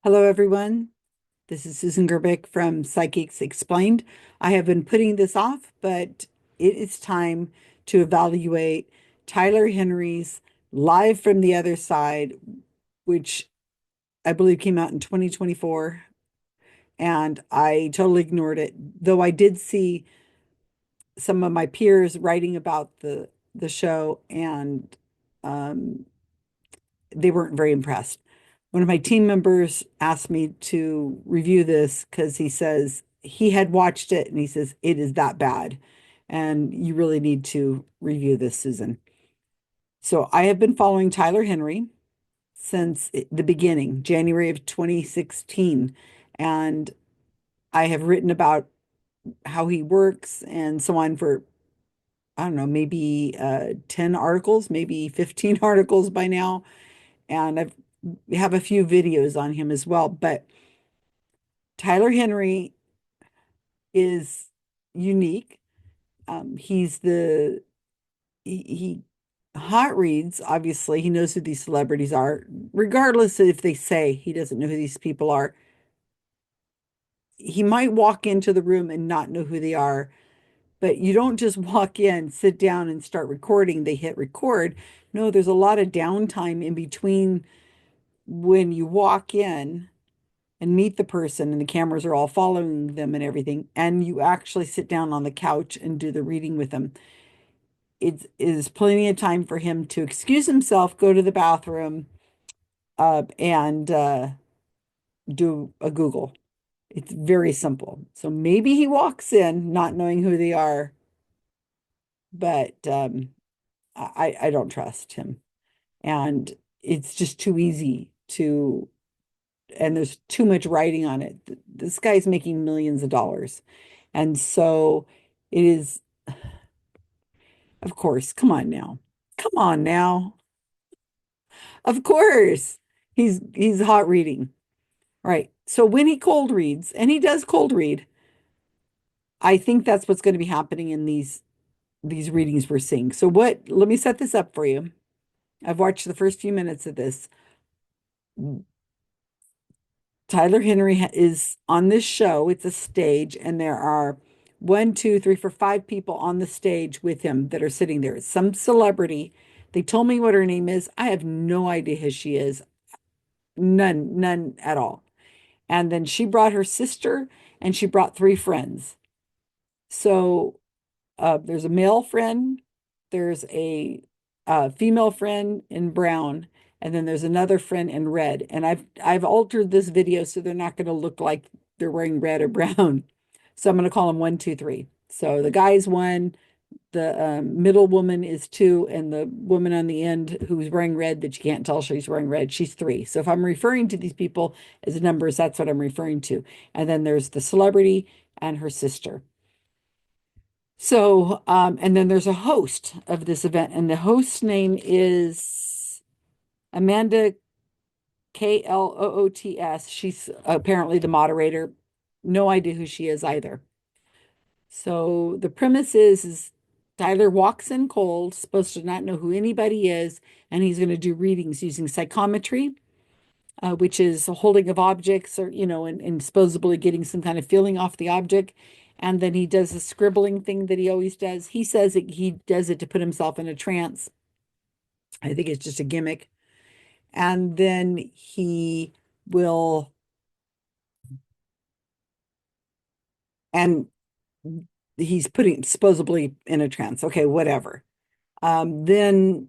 Hello, everyone. This is Susan Gerbic from Psychics Explained. I have been putting this off, but it is time to evaluate Tyler Henry's Live from the Other Side, which I believe came out in 2024, and I totally ignored it, though I did see some of my peers writing about the show, and um, they weren't very impressed. One of my team members asked me to review this because he says he had watched it and he says it is that bad. And you really need to review this, Susan. So I have been following Tyler Henry since the beginning, January of 2016. And I have written about how he works and so on for, I don't know, maybe 10 articles, maybe 15 articles by now. And have a few videos on him as well. But Tyler Henry is unique. He's he hot reads, obviously. He knows who these celebrities are, regardless if they say he doesn't know who these people are. He might walk into the room and not know who they are, but you don't just walk in, sit down, and start recording. They hit record. No, there's a lot of downtime in between when you walk in and meet the person and the cameras are all following them and everything, and you actually sit down on the couch and do the reading with them. It is plenty of time for him to excuse himself, go to the bathroom, and do a Google. It's very simple. So maybe he walks in not knowing who they are, but I don't trust him. And it's just too easy to, and there's too much writing on it. This guy's making millions of dollars. And so it is, of course, come on now. Come on now. Of course. He's hot reading. All right. So when he cold reads, and he does cold read, I think that's what's going to be happening in these readings we're seeing. So let me set this up for you. I've watched the first few minutes of this. Tyler Henry is on this show. It's a stage, and there are one, two, three, four, five people on the stage with him that are sitting there. It's some celebrity. They told me what her name is. I have no idea who she is. None at all. And then she brought her sister and she brought three friends. So there's a male friend, there's a female friend in brown, and then there's another friend in red. And I've altered this video so they're not going to look like they're wearing red or brown. So I'm going to call them one, two, three. So the guy's one, the middle woman is two, and the woman on the end who's wearing red that you can't tell she's wearing red, she's three. So if I'm referring to these people as numbers, that's what I'm referring to. And then there's the celebrity and her sister. So, and then there's a host of this event, and the host's name is Amanda Kloots. She's apparently the moderator. No idea who she is either. So the premise is Tyler walks in cold, supposed to not know who anybody is, and he's going to do readings using psychometry, which is a holding of objects or, and supposedly getting some kind of feeling off the object. And then he does the scribbling thing that he always does. He says he does it to put himself in a trance. I think it's just a gimmick. And then he will, and he's putting supposedly in a trance. Okay, whatever. Um, then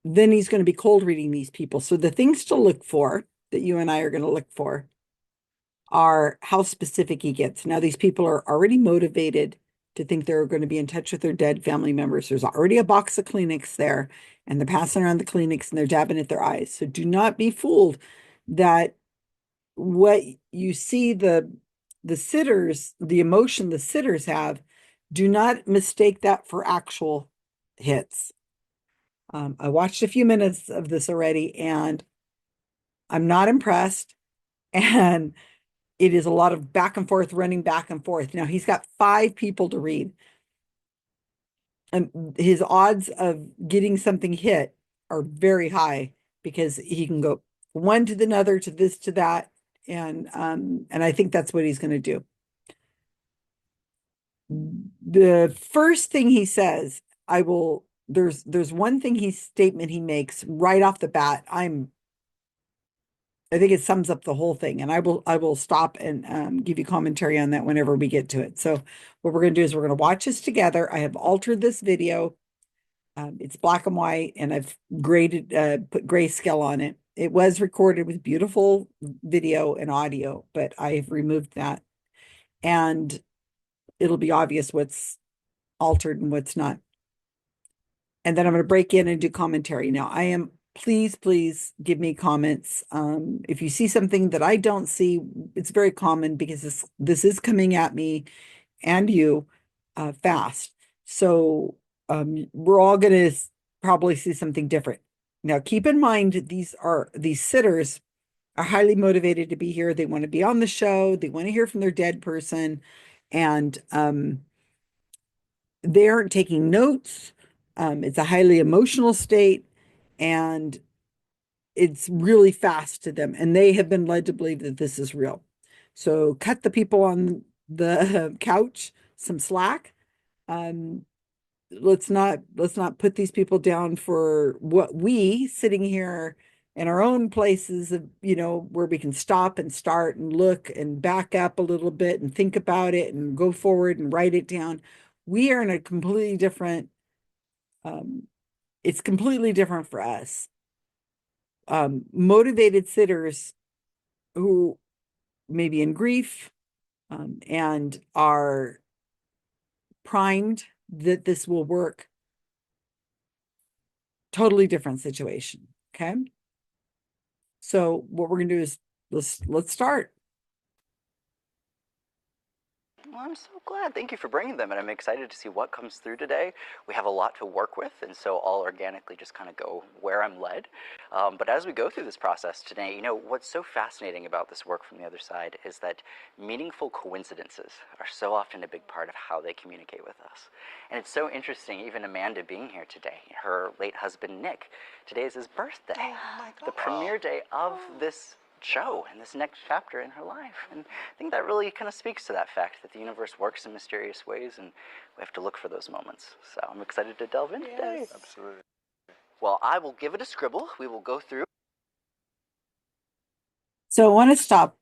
then he's going to be cold reading these people. So the things to look for that you and I are going to look for are how specific he gets. Now, these people are already motivated to think they're going to be in touch with their dead family members. There's already a box of Kleenex there, and they're passing around the Kleenex and they're dabbing at their eyes. So do not be fooled that what you see the sitters, the emotion the sitters have, do not mistake that for actual hits. I watched a few minutes of this already, and I'm not impressed. And it is a lot of back and forth, running back and forth. Now he's got five people to read, and his odds of getting something hit are very high because he can go. one to the other, to this, to that. And I think that's what he's going to do. The first thing he says, there's one thing statement he makes right off the bat. I think it sums up the whole thing, and I will stop and give you commentary on that whenever we get to it. So what we're going to do is we're going to watch this together. I have altered this video. It's black and white, and I've put grayscale on it. It was recorded with beautiful video and audio, but I've removed that, and it'll be obvious what's altered and what's not. And then I'm going to break in and do commentary. Now, please give me comments. If you see something that I don't see, it's very common because this is coming at me and you fast. So we're all going to probably see something different. Now, keep in mind, these sitters are highly motivated to be here. They want to be on the show. They want to hear from their dead person. And they aren't taking notes. It's a highly emotional state, and it's really fast to them. And they have been led to believe that this is real. So cut the people on the couch some slack. Um, let's not put these people down for what we sitting here in our own places of, where we can stop and start and look and back up a little bit and think about it and go forward and write it down. We are in a completely different, it's completely different for us. Motivated sitters who may be in grief, and are primed that this will work. Totally different situation. Okay. So what we're going to do is let's start. Well, I'm so glad. Thank you for bringing them, and I'm excited to see what comes through today. We have a lot to work with, and so I'll organically just kind of go where I'm led. But as we go through this process today, what's so fascinating about this work from the other side is that meaningful coincidences are so often a big part of how they communicate with us. And it's so interesting, even Amanda being here today, her late husband, Nick, today is his birthday. Oh my God. The premiere day of this show and this next chapter in her life. And I think that really kind of speaks to that fact that the universe works in mysterious ways, and we have to look for those moments. So I'm excited to delve in today. Absolutely. Well, I will give it a scribble. We will go through. So I want to stop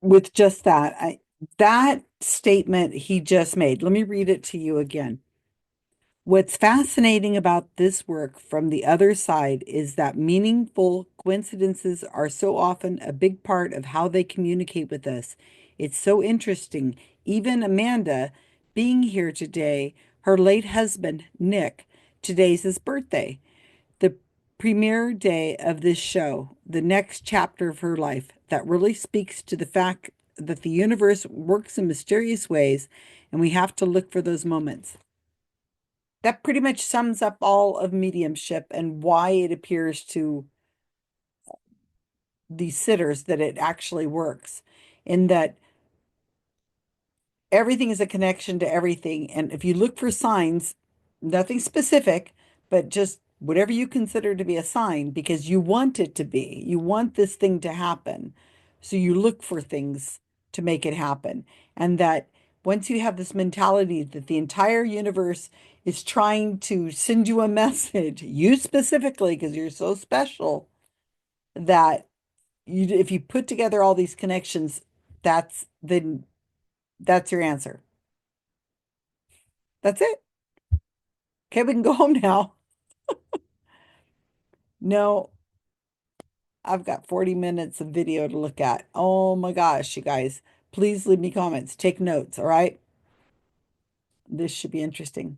with just that. That statement he just made. Let me read it to you again. What's fascinating about this work from the other side is that meaningful coincidences are so often a big part of how they communicate with us. It's so interesting. Even Amanda being here today, her late husband, Nick, today's his birthday. The premiere day of this show, the next chapter of her life, that really speaks to the fact that the universe works in mysterious ways, and we have to look for those moments. That pretty much sums up all of mediumship and why it appears to these sitters that it actually works, in that everything is a connection to everything. And if you look for signs, nothing specific, but just whatever you consider to be a sign, because you want it to be, you want this thing to happen. So you look for things to make it happen. And that once you have this mentality that the entire universe is trying to send you a message, you specifically, because you're so special, that if you put together all these connections, then that's your answer. That's it. Okay, we can go home now. No, I've got 40 minutes of video to look at. Oh my gosh, you guys, please leave me comments. Take notes, all right? This should be interesting.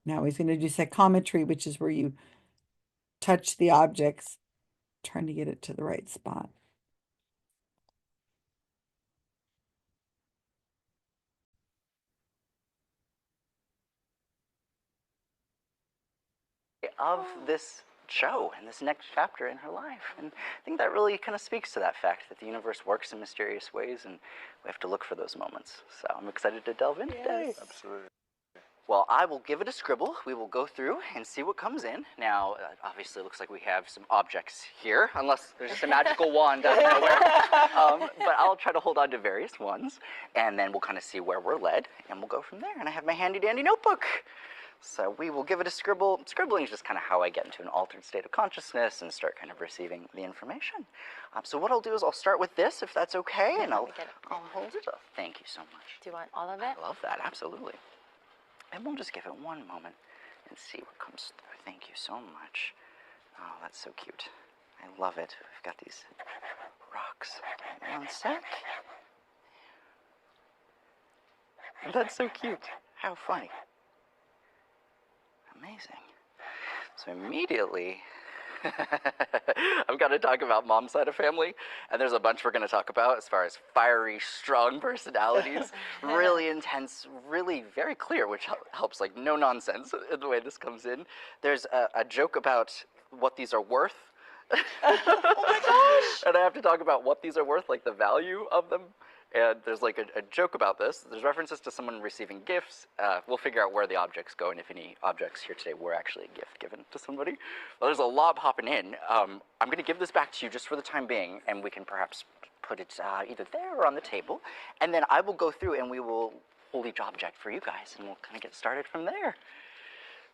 Now he's going to do psychometry, which is where you touch the objects, trying to get it to the right spot. Of this show and this next chapter in her life. And I think that really kind of speaks to that fact that the universe works in mysterious ways, and we have to look for those moments. So I'm excited to delve in today. Absolutely. Well, I will give it a scribble. We will go through and see what comes in. Now, obviously, it looks like we have some objects here, unless there's just a magical wand out of nowhere. But I'll try to hold on to various ones, and then we'll kind of see where we're led, and we'll go from there. And I have my handy-dandy notebook. So we will give it a scribble. Scribbling is just kind of how I get into an altered state of consciousness and start kind of receiving the information. So what I'll do is I'll start with this, if that's okay, and I'll hold it up. Thank you so much. Do you want all of it? I love that, absolutely. And we'll just give it one moment and see what comes through. Thank you so much. Oh, that's so cute. I love it. We've got these rocks. One sec. That's so cute. How funny. Amazing. So immediately, I've got to talk about mom's side of family, and there's a bunch we're going to talk about as far as fiery, strong personalities, really intense, really very clear, which helps, like no nonsense in the way this comes in. There's a joke about what these are worth. Oh my gosh! And I have to talk about what these are worth, like the value of them. And there's like a joke about this. There's references to someone receiving gifts. We'll figure out where the objects go and if any objects here today were actually a gift given to somebody. Well, there's a lot popping in. I'm going to give this back to you just for the time being, and we can perhaps put it either there or on the table. And then I will go through and we will hold each object for you guys, and we'll kind of get started from there.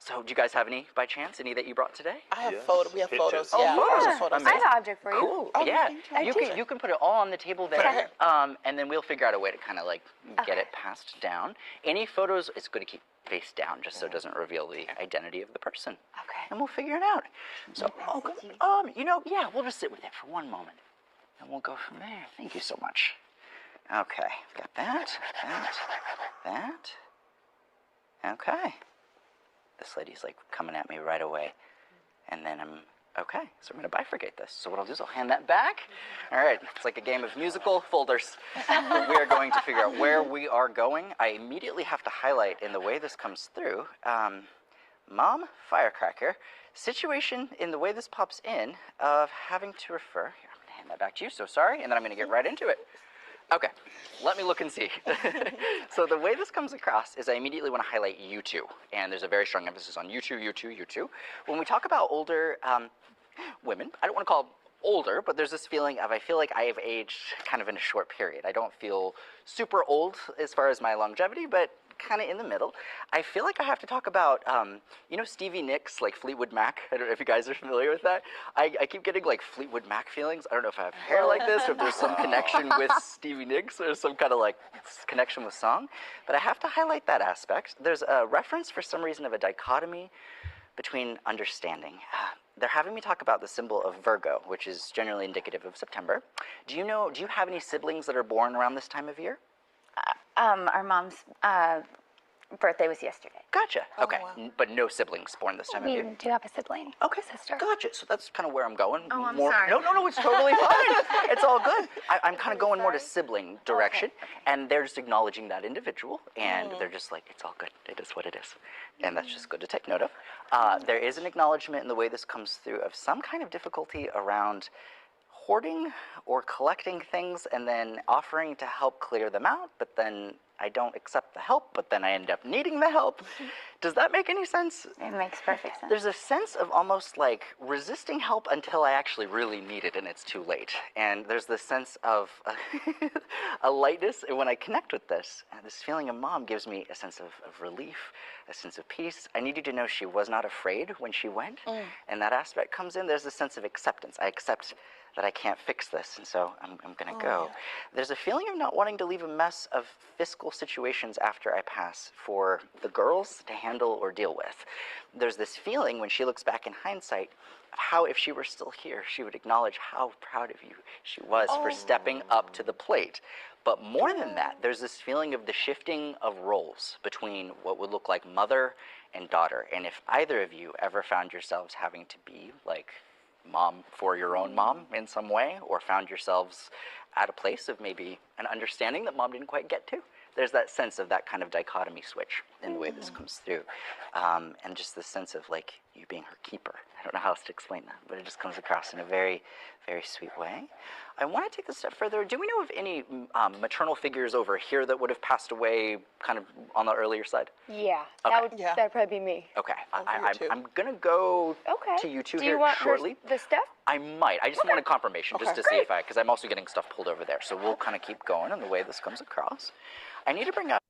So, do you guys have any, by chance, any that you brought today? I have photos. We have photos. Oh, yeah, photos. I have an object for you. Cool. Oh, yeah. you You can put it all on the table there, and then we'll figure out a way to kind of like get it passed down. Any photos, it's good to keep face down just so it doesn't reveal the identity of the person. Okay. And we'll figure it out. So, yeah, we'll just sit with it for one moment, and we'll go from there. Thank you so much. Okay, got that. Okay. This lady's like coming at me right away. And then okay, so I'm gonna bifurcate this. So what I'll do is I'll hand that back. All right, it's like a game of musical folders. We are going to figure out where we are going. I immediately have to highlight in the way this comes through, Mom, firecracker, situation in the way this pops in of having to refer, here, I'm gonna hand that back to you, so sorry, and then I'm gonna get right into it. Okay, let me look and see. So the way this comes across is I immediately want to highlight you two, and there's a very strong emphasis on you two. When we talk about older women, I don't want to call them older, but there's this feeling of I feel like I have aged kind of in a short period. I don't feel super old as far as my longevity, but kind of in the middle. I feel like I have to talk about, Stevie Nicks, like Fleetwood Mac. I don't know if you guys are familiar with that. I keep getting like Fleetwood Mac feelings. I don't know if I have hair like this or if there's some connection with Stevie Nicks or some kind of like connection with song. But I have to highlight that aspect. There's a reference for some reason of a dichotomy between understanding. They're having me talk about the symbol of Virgo, which is generally indicative of September. Do you have any siblings that are born around this time of year? Our mom's birthday was yesterday. Gotcha. Okay. Wow. But no siblings born this time of We year? do have a sibling. Okay. Sister. Gotcha. So that's kind of where I'm going. Oh, I'm sorry. No, it's totally fine. It's all good. I'm kind of going more to sibling direction, and they're just acknowledging that individual, and they're just like, it's all good. It is what it is. And that's just good to take note of. There is an acknowledgement in the way this comes through of some kind of difficulty around hoarding or collecting things and then offering to help clear them out, but then I don't accept the help, but then I end up needing the help. Does that make any sense? It makes perfect sense. There's a sense of almost like resisting help until I actually really need it and it's too late. And there's this sense of a lightness when I connect with this. And this feeling of mom gives me a sense of relief, a sense of peace. I need you to know she was not afraid when she went. And that aspect comes in. There's a sense of acceptance. I accept that I can't fix this, and so I'm going to go. There's a feeling of not wanting to leave a mess of fiscal situations after I pass for the girls to handle or deal with. There's this feeling when she looks back in hindsight of how if she were still here, she would acknowledge how proud of you she was for stepping up to the plate. But more than that, there's this feeling of the shifting of roles between what would look like mother and daughter. And if either of you ever found yourselves having to be like mom for your own mom in some way, or found yourselves at a place of maybe an understanding that mom didn't quite get to, there's that sense of that kind of dichotomy switch in the way this comes through, and just the sense of like you being her keeper. I don't know how else to explain that, but it just comes across in a very, very sweet way. I want to take this a step further. Do we know of any maternal figures over here that would have passed away kind of on the earlier side? Yeah, Okay. that'd probably be me. Okay, here too. I'm going to go Okay. to you two Do here you want shortly. the stuff? I might. I just wanted confirmation just Okay. to see if because I'm also getting stuff pulled over there. So we'll kind of keep going in the way this comes across. I need to bring up.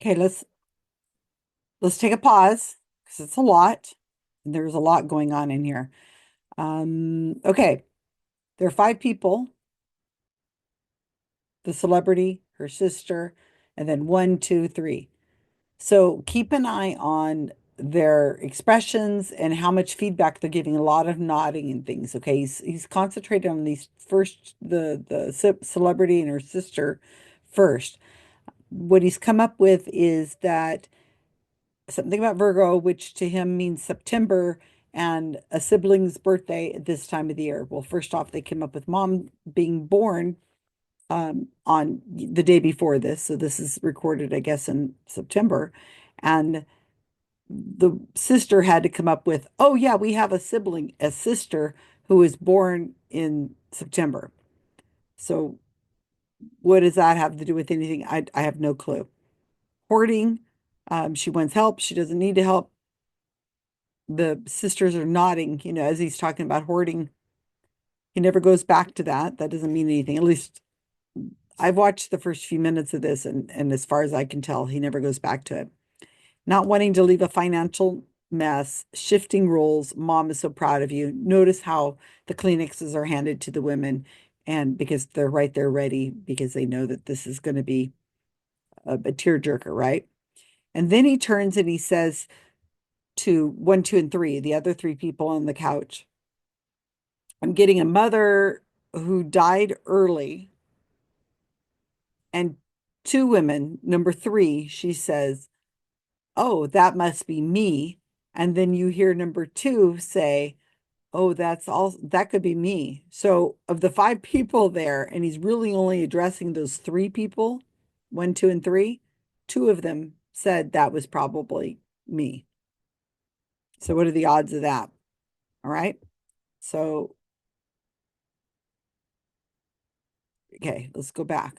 Okay, let's take a pause because it's a lot. And there's a lot going on in here. Okay. There are 5 people. The celebrity, her sister, and then 1, 2, 3. So keep an eye on their expressions and how much feedback they're giving, a lot of nodding and things. Okay. He's concentrated on these first, the celebrity and her sister first. What he's come up with is that something about Virgo, which to him means September, and a sibling's birthday at this time of the year. Well, first off, they came up with mom being born on the day before this. So this is recorded, I guess, in September. And the sister had to come up with, oh, yeah, we have a sister who was born in September. So what does that have to do with anything? I have no clue. Hoarding. She wants help. She doesn't need to help. The sisters are nodding, as he's talking about hoarding. He never goes back to that. That doesn't mean anything. At least I've watched the first few minutes of this, and as far as I can tell, he never goes back to it. Not wanting to leave a financial mess, shifting roles. Mom is so proud of you. Notice how the Kleenexes are handed to the women, and because they're right there ready, because they know that this is going to be a tearjerker, right? And then he turns and he says to 1, 2, and 3, the other 3 people on the couch, I'm getting a mother who died early and 2 women. Number 3, she says, oh, that must be me. And then you hear number 2 say, oh, that could be me. So of the 5 people there, and he's really only addressing those 3 people, 1, 2, and 3, 2 of them said that was probably me. So what are the odds of that? All right. So, okay, let's go back.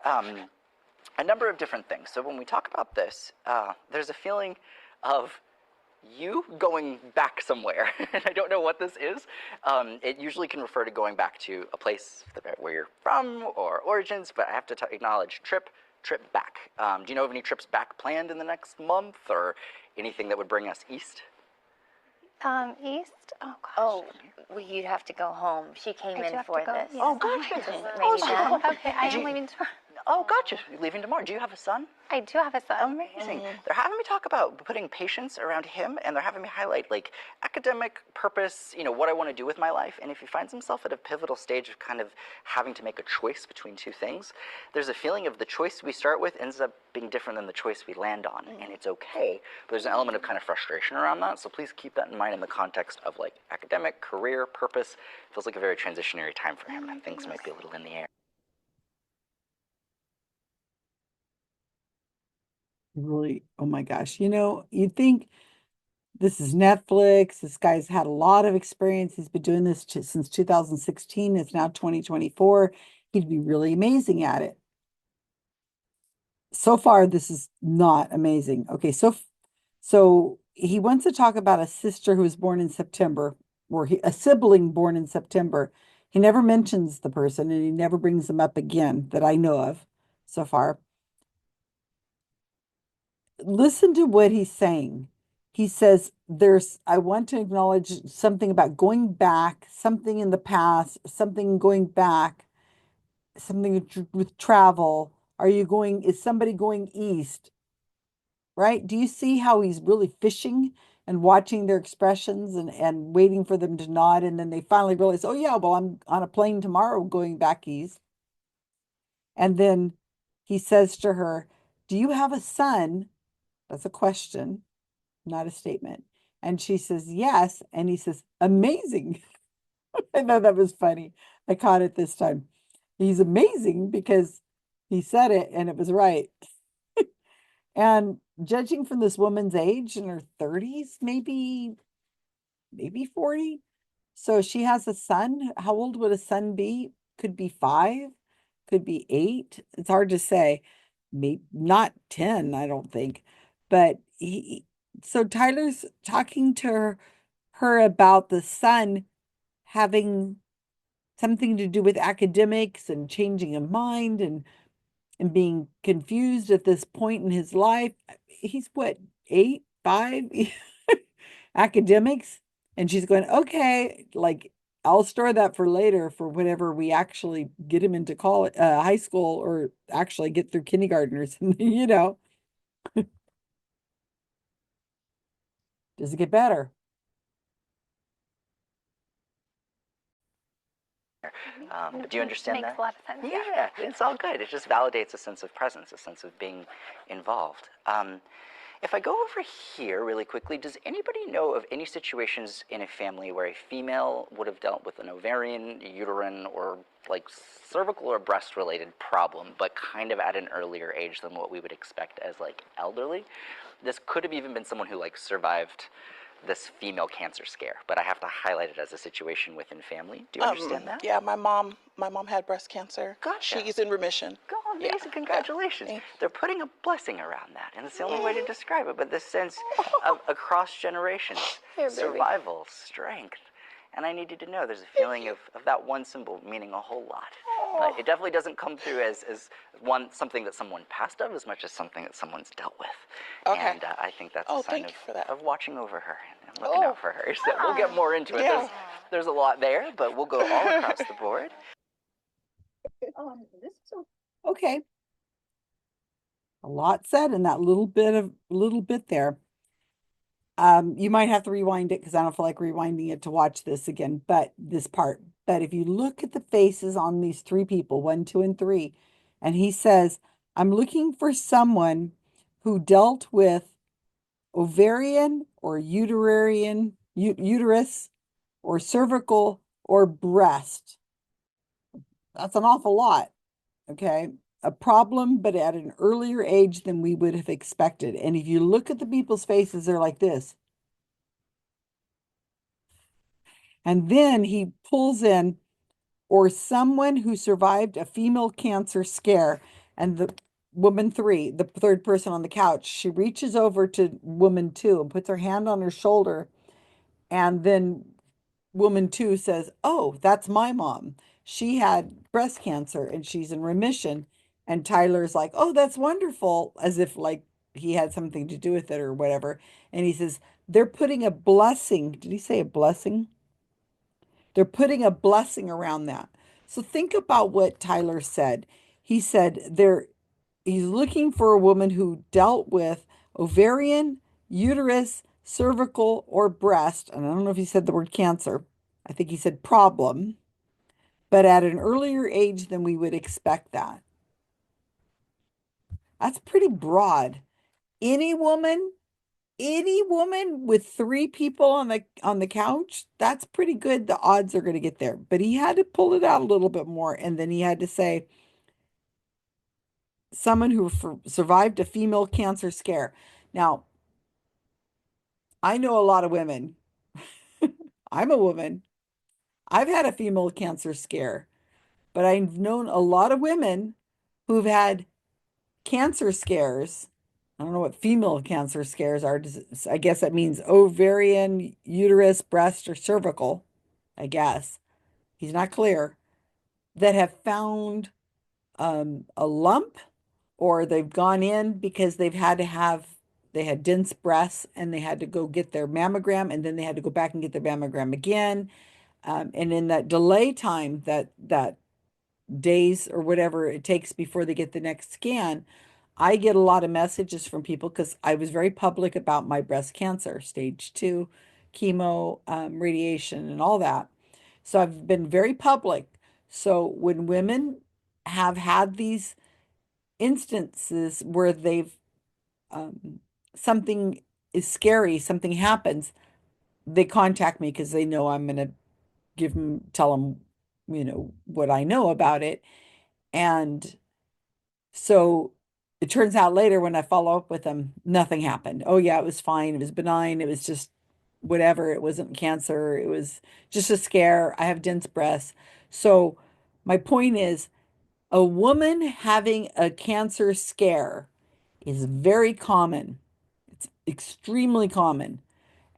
A number of different things. So when we talk about this, there's a feeling of you going back somewhere, and I don't know what this is. It usually can refer to going back to a place where you're from or origins, but I have to acknowledge trip back. Do you know of any trips back planned in the next month or anything that would bring us east? East? Oh, gosh. Oh, well, you'd have to go home. She came I do in have to for go, this. yeah. Oh, gotcha. Maybe Awesome. then. Okay, I am leaving tomorrow. Oh, gotcha. You're leaving tomorrow. Do you have a son? I do have a son. Amazing. They're having me talk about putting patience around him, and they're having me highlight like academic purpose, what I want to do with my life. And if he finds himself at a pivotal stage of kind of having to make a choice between 2 things, there's a feeling of the choice we start with ends up being different than the choice we land on. And it's okay, but there's an element of kind of frustration around that. So please keep that in mind in the context of like academic, career, purpose. It feels like a very transitionary time for him, and things might be a little in the air. Really, oh my gosh. You'd think this is Netflix. This guy's had a lot of experience. He's been doing this since 2016. It's now 2024. He'd be really amazing at it. So far, this is not amazing. Okay, so he wants to talk about a sister who was born in September, or a sibling born in September. He never mentions the person, and he never brings them up again that I know of so far. Listen to what he's saying. He says, I want to acknowledge something about going back, something in the past, something going back, something with travel. Is somebody going east? Right? Do you see how he's really fishing and watching their expressions and waiting for them to nod? And then they finally realize, oh, yeah, well, I'm on a plane tomorrow going back east. And then he says to her, do you have a son? That's a question, not a statement. And she says, yes. And he says, amazing. I know that was funny. I caught it this time. He's amazing because He said it and it was right. And judging from this woman's age in her 30s, maybe 40. So she has a son. How old would a son be? Could be 5, could be 8. It's hard to say. Maybe not 10, I don't think. But so Tyler's talking to her about the son having something to do with academics and changing a mind and being confused at this point in his life. He's what, 8, 5 academics? And she's going, okay, like I'll store that for later for whenever we actually get him into college, high school, or actually get through kindergarten or something, Does it get better? Do you understand Makes that? a lot of sense. Yeah, it's all good. It just validates a sense of presence, a sense of being involved. If I go over here really quickly, does anybody know of any situations in a family where a female would have dealt with an ovarian, uterine, or like cervical or breast related problem, but kind of at an earlier age than what we would expect as like elderly? This could have even been someone who like survived this female cancer scare, but I have to highlight it as a situation within family. Do you understand that? Yeah, my mom had breast cancer. Gotcha. She's in remission. Oh, amazing. Yeah. Congratulations. Yeah. They're putting a blessing around that, and it's the only way to describe it. But this sense of across generations, survival, strength. And I need you to know there's a feeling of that one symbol meaning a whole lot. But it definitely doesn't come through as something that someone passed of as much as something that someone's dealt with. Okay. And I think that's a sign thank you for that. of watching over her and looking out for her. So we'll get more into it. Yeah. There's a lot there, but we'll go all across the board. Okay. A lot said in that little bit there. You might have to rewind it because I don't feel like rewinding it to watch this again, but this part. But if you look at the faces on these 3 people, 1, 2, and 3, and he says, I'm looking for someone who dealt with ovarian or uterus or cervical or breast. That's an awful lot. Okay. A problem, but at an earlier age than we would have expected. And if you look at the people's faces, they're like this. And then he pulls in, or someone who survived a female cancer scare. And the woman 3, the third person on the couch, she reaches over to woman 2 and puts her hand on her shoulder. And then woman 2 says, oh, that's my mom. She had breast cancer and she's in remission. And Tyler's like, oh, that's wonderful, as if like he had something to do with it or whatever. And he says, they're putting a blessing. Did he say a blessing? They're putting a blessing around that. So think about what Tyler said. He said he's looking for a woman who dealt with ovarian, uterus, cervical, or breast. And I don't know if he said the word cancer. I think he said problem, but at an earlier age than we would expect that. That's pretty broad. Any woman, any woman with 3 people on the couch, that's pretty good. The odds are going to get there. But he had to pull it out a little bit more, and then he had to say someone who survived a female cancer scare. Now, I know a lot of women. I'm a woman. I've had a female cancer scare, but I've known a lot of women who've had cancer scares. I don't know what female cancer scares are. I guess that means ovarian, uterus, breast, or cervical. I guess. He's not clear. That have found a lump, or they've gone in because they had dense breasts and they had to go get their mammogram, and then they had to go back and get their mammogram again. And in that delay time, that days or whatever it takes before they get the next scan, I get a lot of messages from people because I was very public about my breast cancer, stage 2, chemo, radiation, and all that. So I've been very public. So when women have had these instances where they've something is scary, something happens, they contact me because they know I'm going to tell them, what I know about it. And So it turns out later when I follow up with him, nothing happened. Oh yeah, it was fine. It was benign. It was just whatever. It wasn't cancer. It was just a scare. I have dense breasts. So my point is a woman having a cancer scare is very common. It's extremely common.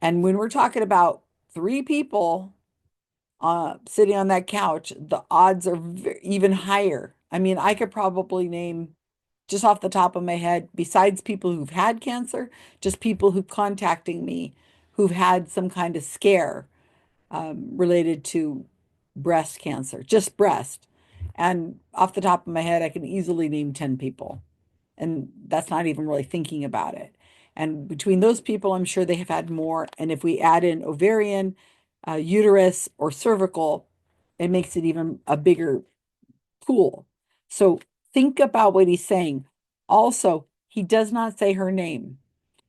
And when we're talking about three people sitting on that couch, the odds are even higher. I mean, I could probably name just off the top of my head, besides people who've had cancer, just people who contacting me who've had some kind of scare related to breast cancer, just breast. And off the top of my head, I can easily name 10 people. And that's not even really thinking about it. And between those people, I'm sure they have had more. And if we add in ovarian, uterus, or cervical, it makes it even a bigger pool. So think about what he's saying. Also, he does not say her name.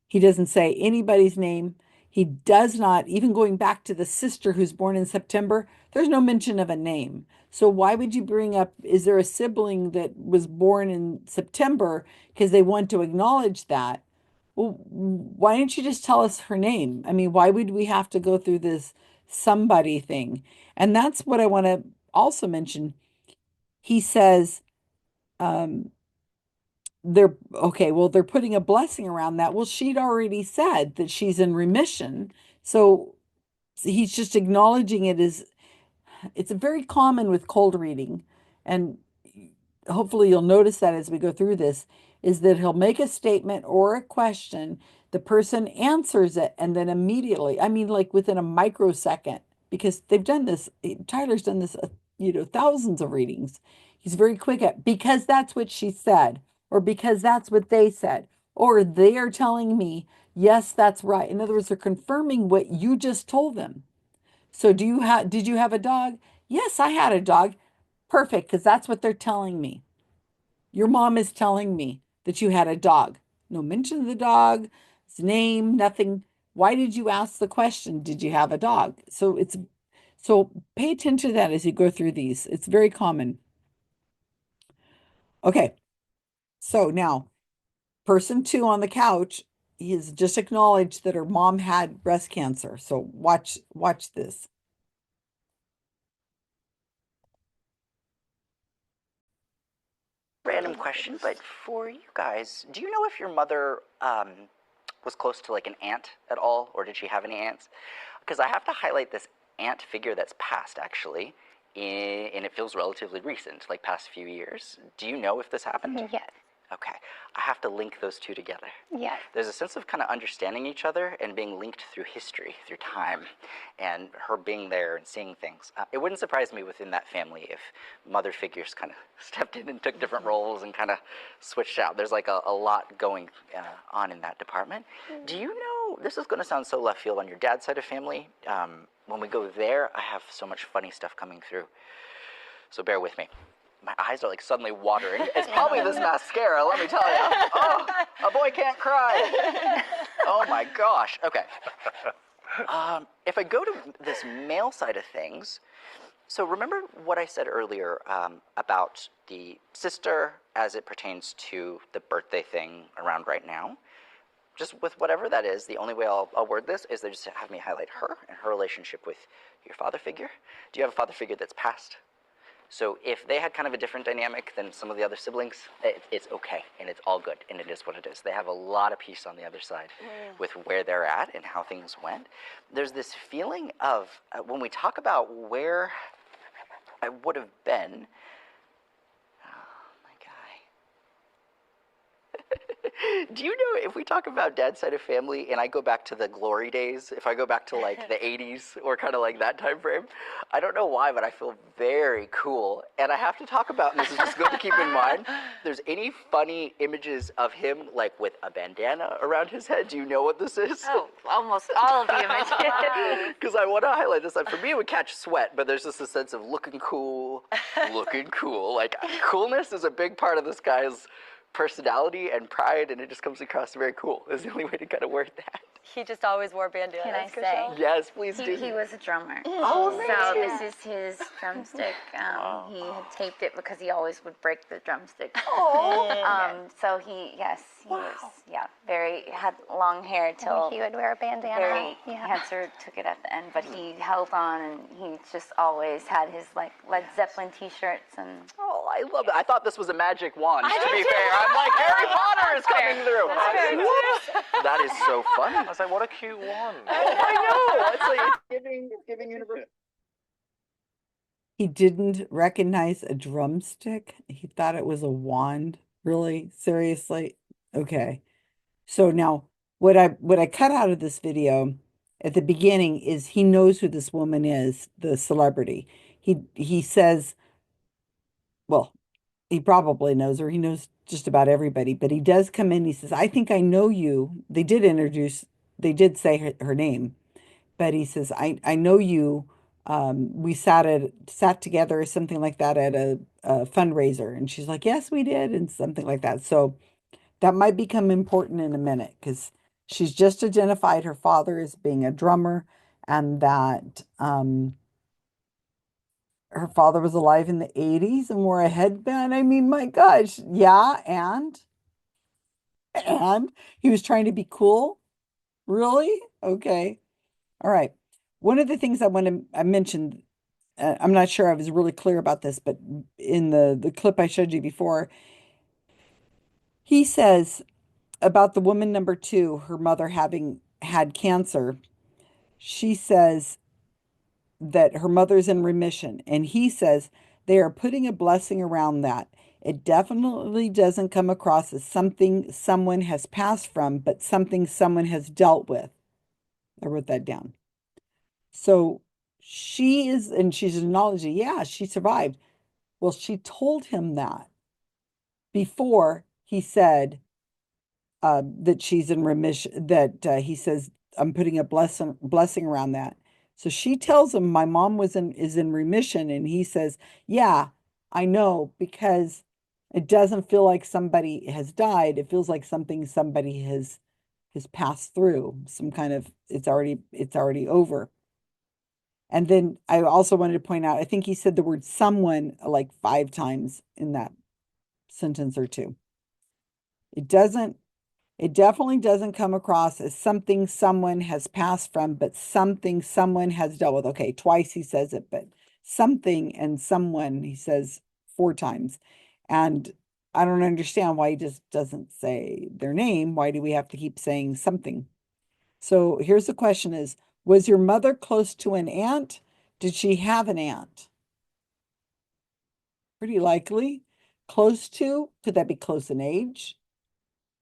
He doesn't say anybody's name. He does not, even going back to the sister who's born in September, there's no mention of a name. So why would you bring up, is there a sibling that was born in September because they want to acknowledge that? Well, why don't you just tell us her name? I mean, why would we have to go through this somebody thing? And that's what I want to also mention. He says, um, they're okay, well, they're putting a blessing around that. Well, she'd already said that she's in remission. So he's just acknowledging it as it's very common with cold reading. And hopefully you'll notice that as we go through this, is that he'll make a statement or a question, the person answers it, and then immediately, I mean, like within a microsecond, because they've done this, Tyler's done this, thousands of readings. He's very quick at because that's what she said, or because that's what they said, or they are telling me, yes, that's right. In other words, they're confirming what you just told them. So did you have a dog? Yes, I had a dog. Perfect, because that's what they're telling me. Your mom is telling me that you had a dog. No mention of the dog, his name, nothing. Why did you ask the question? Did you have a dog? So pay attention to that as you go through these. It's very common. Okay. So now person two on the couch is just acknowledged that her mom had breast cancer. So watch this. Random question, but for you guys, do you know if your mother was close to like an aunt at all, or did she have any aunts? Because I have to highlight this aunt figure that's passed actually, and it feels relatively recent, like past few years. Do you know if this happened? Yes. Okay, I have to link those two together. Yes. There's a sense of kind of understanding each other and being linked through history, through time, and her being there and seeing things. It wouldn't surprise me within that family if mother figures kind of stepped in and took different roles and kind of switched out. There's like a lot going on in that department. Do you know, this is going to sound so left field on your dad's side of family. When we go there, I have so much funny stuff coming through. So bear with me. My eyes are like suddenly watering. It's probably this mascara, let me tell you. Oh, a boy can't cry. Oh my gosh. Okay. If I go to this male side of things, so remember what I said earlier about the sister as it pertains to the birthday thing around right now? Just with whatever that is, the only way I'll word this is they just have me highlight her and her relationship with your father figure. Do you have a father figure that's passed? So if they had kind of a different dynamic than some of the other siblings, it's okay, and it's all good, and it is what it is. They have a lot of peace on the other side with where they're at and how things went. There's this feeling of, when we talk about where I would have been, do you know, if we talk about dad's side of family and I go back to the glory days, if I go back to like the 80s or kind of like that time frame, I don't know why, but I feel very cool. And I have to talk about, and this is just good to keep in mind, there's any funny images of him like with a bandana around his head? Do you know what this is? Oh, almost all of the images. Because I want to highlight this. For me, it would catch sweat, but there's just a sense of looking cool, looking cool. Like coolness is a big part of this guy's personality and pride, and it just comes across very cool. Is the only way to kind of word that. He just always wore bandanas. Can I say? Yes, please do. He was a drummer. Oh, So amazing. this is his drumstick. He had taped it because he always would break the drumstick. Oh. So he was, had long hair till He would wear a bandana. very cancer took it at the end, but he held on, and he just always had his like Led Zeppelin t-shirts and. Oh, I love it. I thought this was a magic wand, to be fair. I'm like, Harry Potter is coming through. That is so funny. I was like, what a cute wand. I know. It's like giving universe. He didn't recognize a drumstick. He thought it was a wand. Really? Seriously? Okay. So now what I cut out of this video at the beginning is he knows who this woman is, the celebrity. He says, well, he probably knows her. He knows just about everybody, but he does come in. He says, I think I know you. They did say her name, but he says, I know you. We sat together or something like that at a fundraiser. And she's like, yes, we did. And something like that. So that might become important in a minute because she's just identified her father as being a drummer and that her father was alive in the 80s and wore a headband. I mean, my gosh. Yeah. And he was trying to be cool. Really? Okay. All right. One of the things I mentioned, I'm not sure I was really clear about this, but in the clip I showed you before, he says about the woman number 2, her mother having had cancer. She says that her mother's in remission, and he says they are putting a blessing around that. It definitely doesn't come across as something someone has passed from, but something someone has dealt with. I wrote that down. So she's acknowledging, yeah, she survived. Well, she told him that before he said that she's in remission, that he says, I'm putting a blessing around that. So she tells him my mom is in remission, and he says, yeah, I know, because it doesn't feel like somebody has died. It feels like something somebody has passed through, some kind of it's already over. And then I also wanted to point out, I think he said the word someone like 5 times in that sentence or two. It definitely doesn't come across as something someone has passed from, but something someone has dealt with. Okay, twice he says it, but something and someone he says 4 times. And I don't understand why he just doesn't say their name. Why do we have to keep saying something? So here's the question is, was your mother close to an aunt? Did she have an aunt? Pretty likely. Close to? Could that be close in age?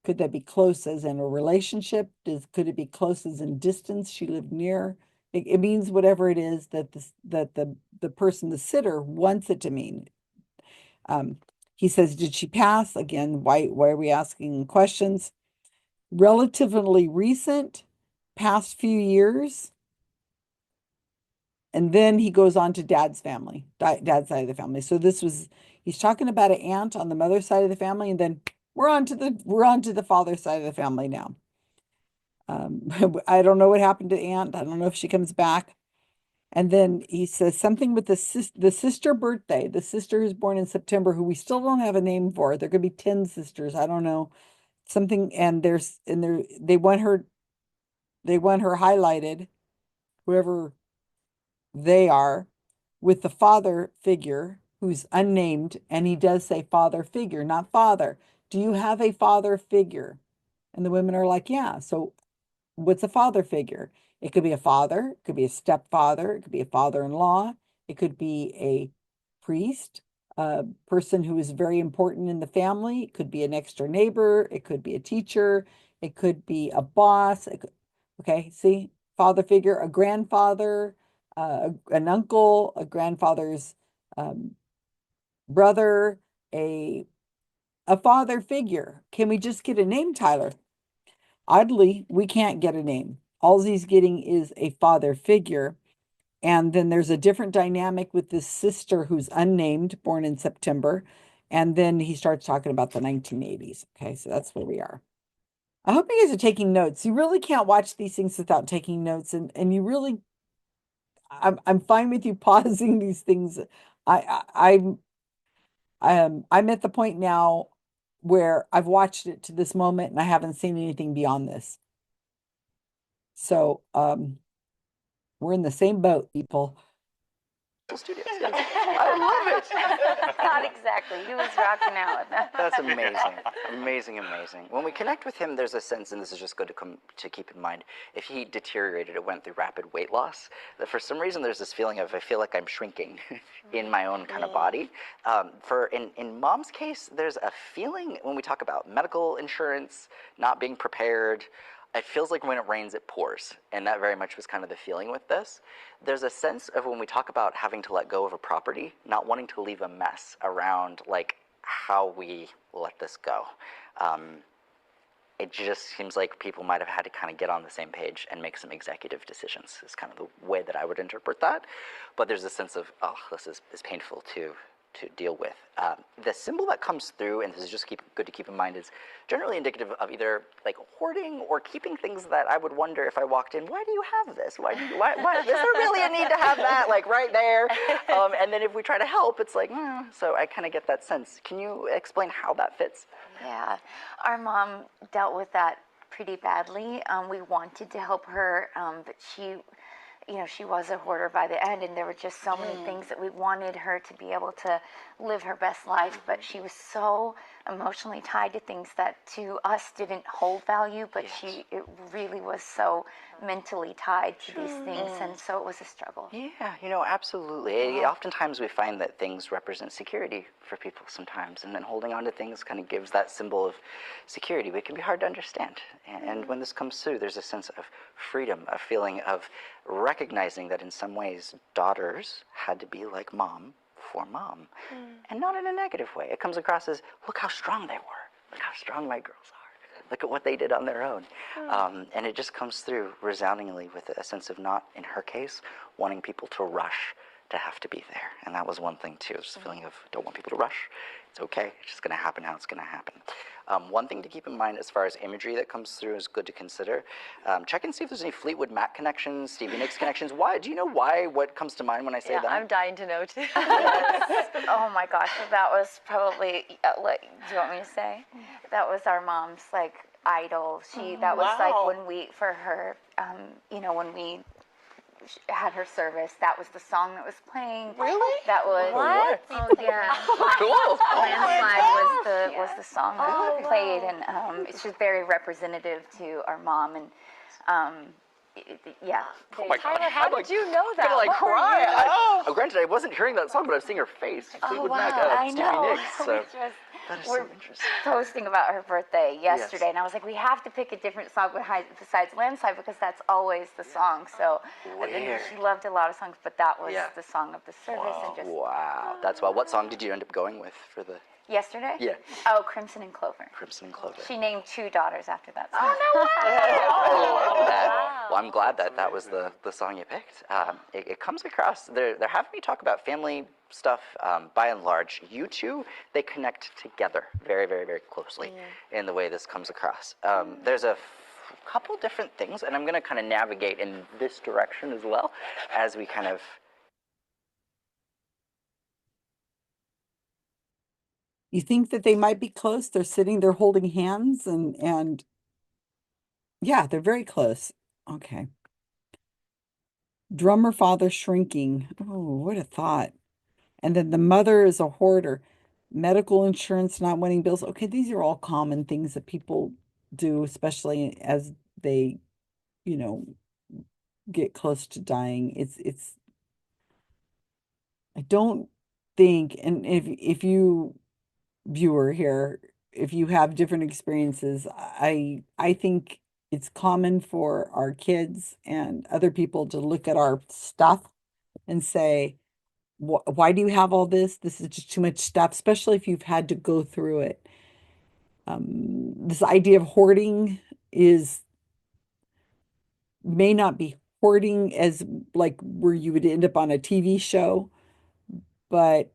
Could that be close as in a relationship? Could it be close as in distance? She lived near. It means whatever it is that the person, the sitter, wants it to mean. He says, did she pass? Again, why are we asking questions? Relatively recent, past few years. And then he goes on to dad's family, dad's side of the family. So he's talking about an aunt on the mother's side of the family, and then we're on to the father's side of the family now. I don't know what happened to aunt. I don't know if she comes back. And then he says something with the sister birthday, the sister who's born in September, who we still don't have a name for. There could be 10 sisters. I don't know. Something, and they want her highlighted, whoever they are, with the father figure who's unnamed, and he does say father figure, not father. Do you have a father figure? And the women are like, yeah. So what's a father figure? It could be a father, it could be a stepfather, it could be a father-in-law, it could be a priest, a person who is very important in the family, it could be an extra neighbor, it could be a teacher, it could be a boss. Okay, see, father figure, a grandfather, an uncle, a grandfather's brother, a father figure. Can we just get a name, Tyler? Oddly, we can't get a name. All he's getting is a father figure. And then there's a different dynamic with this sister who's unnamed, born in September. And then he starts talking about the 1980s. Okay, so that's where we are. I hope you guys are taking notes. You really can't watch these things without taking notes, and you really, I'm fine with you pausing these things. I'm at the point now where I've watched it to this moment and I haven't seen anything beyond this. So, we're in the same boat, people. Studios. I love it. Not exactly. He was rocking out with that. That's amazing. Amazing, amazing. When we connect with him, there's a sense, and this is just good to keep in mind, if he deteriorated, it went through rapid weight loss, that for some reason there's this feeling of, I feel like I'm shrinking in my own kind of body. In mom's case, there's a feeling when we talk about medical insurance, not being prepared, it feels like when it rains, it pours. And that very much was kind of the feeling with this. There's a sense of when we talk about having to let go of a property, not wanting to leave a mess around like how we let this go. It just seems like people might have had to kind of get on the same page and make some executive decisions is kind of the way that I would interpret that. But there's a sense of, oh, this is painful to deal with. The symbol that comes through, and this is just good to keep in mind, is generally indicative of either like hoarding or keeping things that I would wonder if I walked in, why do you have this? Why is there really a need to have that like right there? And then if we try to help, it's like, so I kind of get that sense. Can you explain how that fits? Yeah, our mom dealt with that pretty badly. We wanted to help her, but she was a hoarder by the end, and there were just so many things that we wanted her to be able to live her best life, but she was so emotionally tied to things that to us didn't hold value, but it really was so mentally tied to these things, and so it was a struggle. Yeah, absolutely. Oftentimes we find that things represent security for people sometimes, and then holding on to things kind of gives that symbol of security, but it can be hard to understand. And when this comes through, there's a sense of freedom, a feeling of recognizing that in some ways daughters had to be like mom for mom, and not in a negative way. It comes across as, look how strong they were. Look how strong my girls are. Look at what they did on their own. And it just comes through resoundingly with a sense of not, in her case, wanting people to rush to have to be there. And that was one thing too, just a feeling of don't want people to rush. It's okay. It's just going to happen how it's going to happen. One thing to keep in mind as far as imagery that comes through is good to consider. Check and see if there's any Fleetwood Mac connections, Stevie Nicks connections. Why? Do you know why? What comes to mind when I say that? I'm dying to know too. Oh my gosh, so that was probably, do you want me to say? That was our mom's like idol. That was like when for her, when we had her service, that was the song that was playing. Really? That was What? Oh yeah. Cool. Landslide was the song that played, and it's just very representative to our mom, and yeah. Oh my God. Tyler, how did you know that? I'm gonna What were cry. you- Granted, I wasn't hearing that song, but I've seen her face. Fleetwood Mac, I Stevie know. Nicks. So that is so We're interesting. posting about her birthday yesterday, and I was like, we have to pick a different song besides Landslide because that's always the song. So I think Weird. she loved a lot of songs, but that was Yeah. the song of the service, and just Wow. That's why. What song did you end up going with for the yesterday. Yeah. Oh, Crimson and Clover. Crimson and Clover? She named 2 daughters after that song. I love that. Wow. Well, I'm glad that was the song you picked. It comes across, they're having me talk about family stuff. By and large, you two, they connect together very, very, very closely in the way this comes across. There's a couple different things, and I'm going to kind of navigate in this direction as well as we kind of. You think that they might be close? They're sitting there holding hands and yeah, they're very close. Okay. Drummer father shrinking. Oh, what a thought. And then the mother is a hoarder. Medical insurance, not winning bills. Okay, these are all common things that people do, especially as they, you know, get close to dying. It's I don't think, and if you viewer here, if you have different experiences, I think it's common for our kids and other people to look at our stuff and say, why do you have all this? This is just too much stuff, especially if you've had to go through it. This idea of hoarding is may not be hoarding as like where you would end up on a TV show, but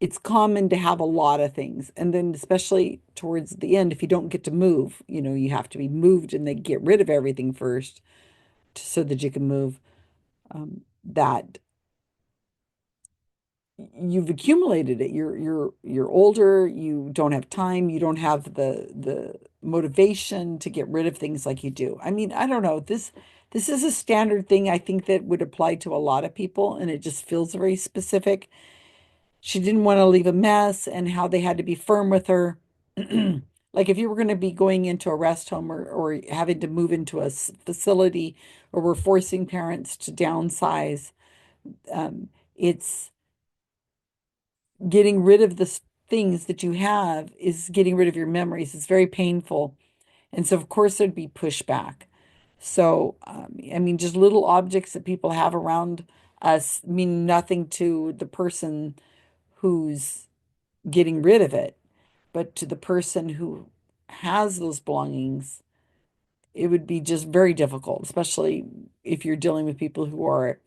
it's common to have a lot of things. And then especially towards the end, if you don't get to move, you have to be moved and they get rid of everything first so that you can move. That you've accumulated it. You're older, you don't have time, you don't have the motivation to get rid of things like you do. I mean, I don't know. This is a standard thing I think that would apply to a lot of people, and it just feels very specific. She didn't want to leave a mess and how they had to be firm with her. Like if you were going to be going into a rest home or having to move into a facility or we're forcing parents to downsize, it's getting rid of the things that you have is getting rid of your memories. It's very painful. And so, of course, there'd be pushback. So, I mean, just little objects that people have around us mean nothing to the person who's getting rid of it, but to the person who has those belongings, it would be just very difficult, especially if you're dealing with people who are,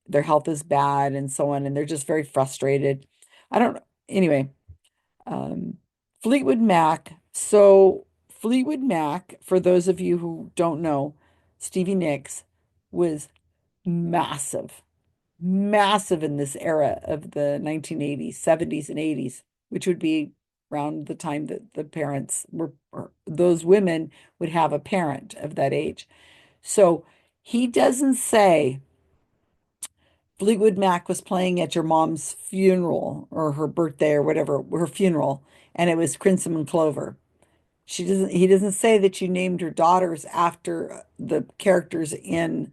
their health is bad and so on, and they're just very frustrated. I don't know. Anyway, um, Fleetwood Mac. So, Fleetwood Mac, for those of you who don't know, Stevie Nicks was massive, massive in this era of the 1980s, 70s, and 80s, which would be around the time that the parents were, or those women would have a parent of that age. So, he doesn't say Fleetwood Mac was playing at your mom's funeral or her birthday or whatever, her funeral, and it was Crimson and Clover. He doesn't say that you named your daughters after the characters in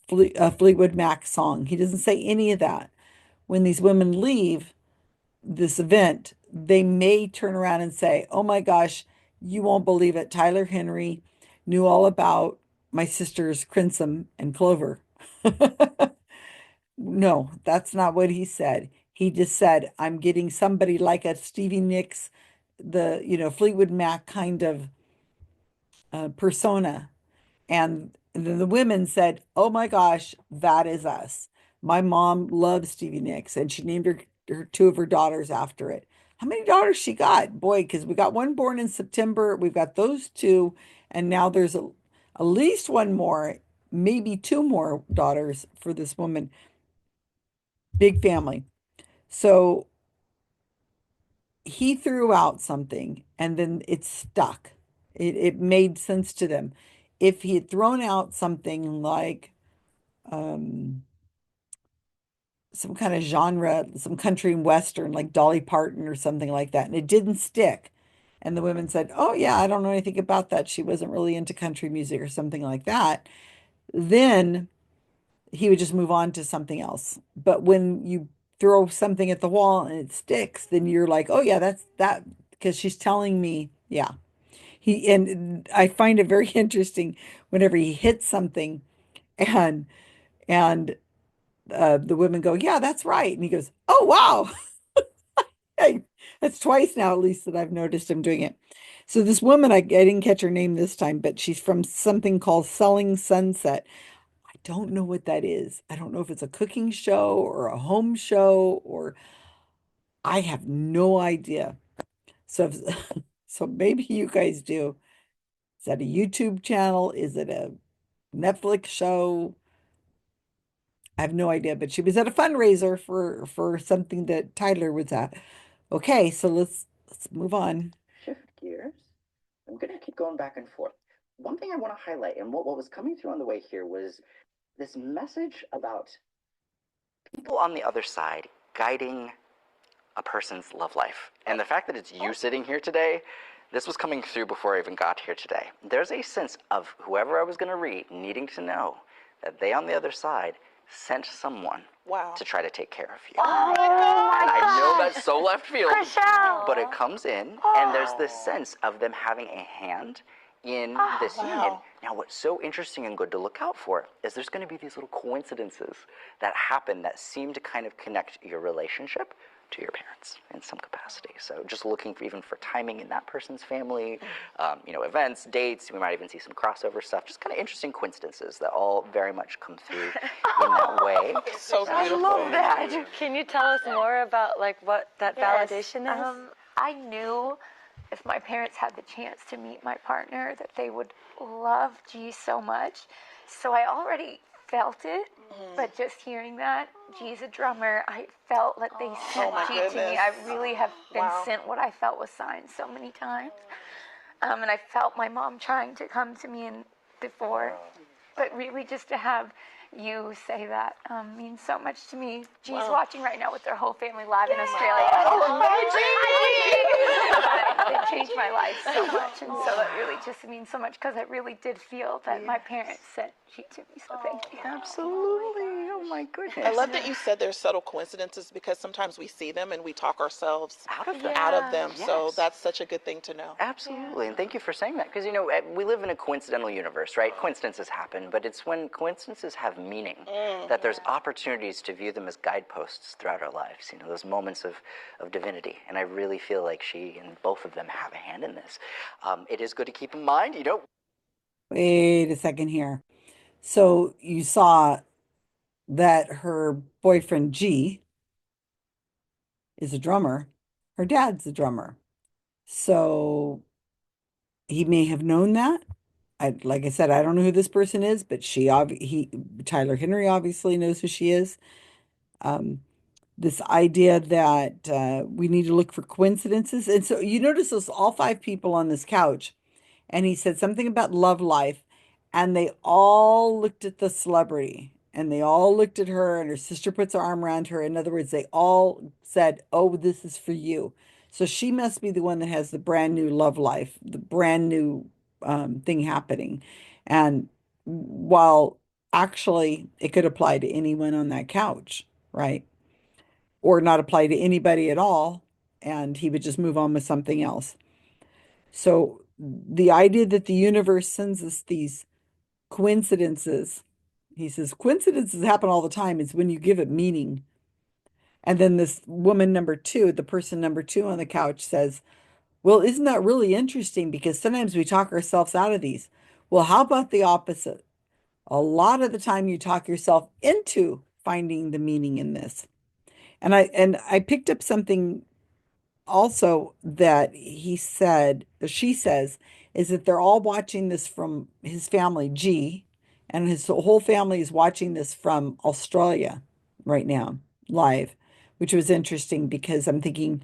Fleetwood Mac song. He doesn't say any of that. When these women leave this event, they may turn around and say, "Oh my gosh, you won't believe it. Tyler Henry knew all about my sisters Crimson and Clover." No, that's not what he said. He just said, I'm getting somebody like a Stevie Nicks, Fleetwood Mac kind of persona. And then the women said, Oh my gosh, that is us. My mom loves Stevie Nicks and she named her two of her daughters after it. How many daughters she got? Boy, because we got one born in September. We've got those two. And now there's at least one more, maybe two more daughters for this woman. Big family. So he threw out something and then it stuck. It made sense to them. If he had thrown out something like um, some kind of genre, some country and western, like Dolly Parton or something like that, and it didn't stick, and the women said, "Oh yeah, I don't know anything about that. She wasn't really into country music or something like that," then he would just move on to something else. But when you throw something at the wall and it sticks, then you're like, oh yeah, that's that because she's telling me, yeah. And I find it very interesting whenever he hits something and and the women go, yeah, that's right. And he goes, oh wow. Hey, that's twice now at least that I've noticed him doing it. So this woman, I didn't catch her name this time, but she's from something called Selling Sunset. I don't know what that is. I don't know if it's a cooking show or a home show or I have no idea. So so maybe you guys do. Is that a YouTube channel? Is it a Netflix show? I have no idea, but she was at a fundraiser for something that Tyler was at. Okay, so let's move on. Shift gears. I'm going to keep going back and forth. One thing I want to highlight, and what was coming through on the way here, was this message about people on the other side guiding a person's love life. And the fact that it's you sitting here today, this was coming through before I even got here today. There's a sense of whoever I was going to read needing to know that they on the other side sent someone Wow. to try to take care of you. Oh And my I know gosh. that's so left field, Chriselle. but it comes in, and there's this sense of them having a hand in this union. Now, what's so interesting and good to look out for is there's going to be these little coincidences that happen that seem to kind of connect your relationship to your parents in some capacity. So just looking for even for timing in that person's family, events, dates. We might even see some crossover stuff. Just kind of interesting coincidences that all very much come through in that way. So beautiful. I love that. Can you tell us more about like what that validation is? I knew if my parents had the chance to meet my partner that they would love G so much. So I already felt it, but just hearing that G's a drummer, I felt that they sent my G to me. goodness. I really have been Wow. sent what I felt was signs so many times. And I felt my mom trying to come to me before, but really just to have you say that means so much to me. G's watching right now with their whole family live in Australia. It changed my life so much, and so that really just means so much because I really did feel that my parents sent G to me, so thank you. Absolutely. Oh my goodness. I love that you said there's subtle coincidences because sometimes we see them and we talk ourselves Out of them. out of them. So Yes. that's such a good thing to know. Absolutely, and thank you for saying that, because we live in a coincidental universe, right? Coincidences happen, but it's when coincidences have meaning that there's opportunities to view them as guideposts throughout our lives, those moments of divinity, and I really feel like she and both of them have a hand in this. It is good to keep in mind, Wait a second here. So you saw that her boyfriend G is a drummer. Her dad's a drummer. So he may have known that. Like I said, I don't know who this person is, but Tyler Henry obviously knows who she is. This idea that we need to look for coincidences. And so you notice those all five people on this couch, and he said something about love life, and they all looked at the celebrity, and they all looked at her, and her sister puts her arm around her. In other words, they all said, "Oh, this is for you." So she must be the one that has the brand new love life, the brand new thing happening. And while actually it could apply to anyone on that couch, right? Or not apply to anybody at all, and he would just move on with something else. So the idea that the universe sends us these coincidences, he says, coincidences happen all the time. It's when you give it meaning. And then this woman number two, the person number two on the couch says, well, isn't that really interesting? Because sometimes we talk ourselves out of these. Well, how about the opposite? A lot of the time you talk yourself into finding the meaning in this. And I picked up something also that she says, is that they're all watching this from his family, G, and his whole family is watching this from Australia right now, live, which was interesting because I'm thinking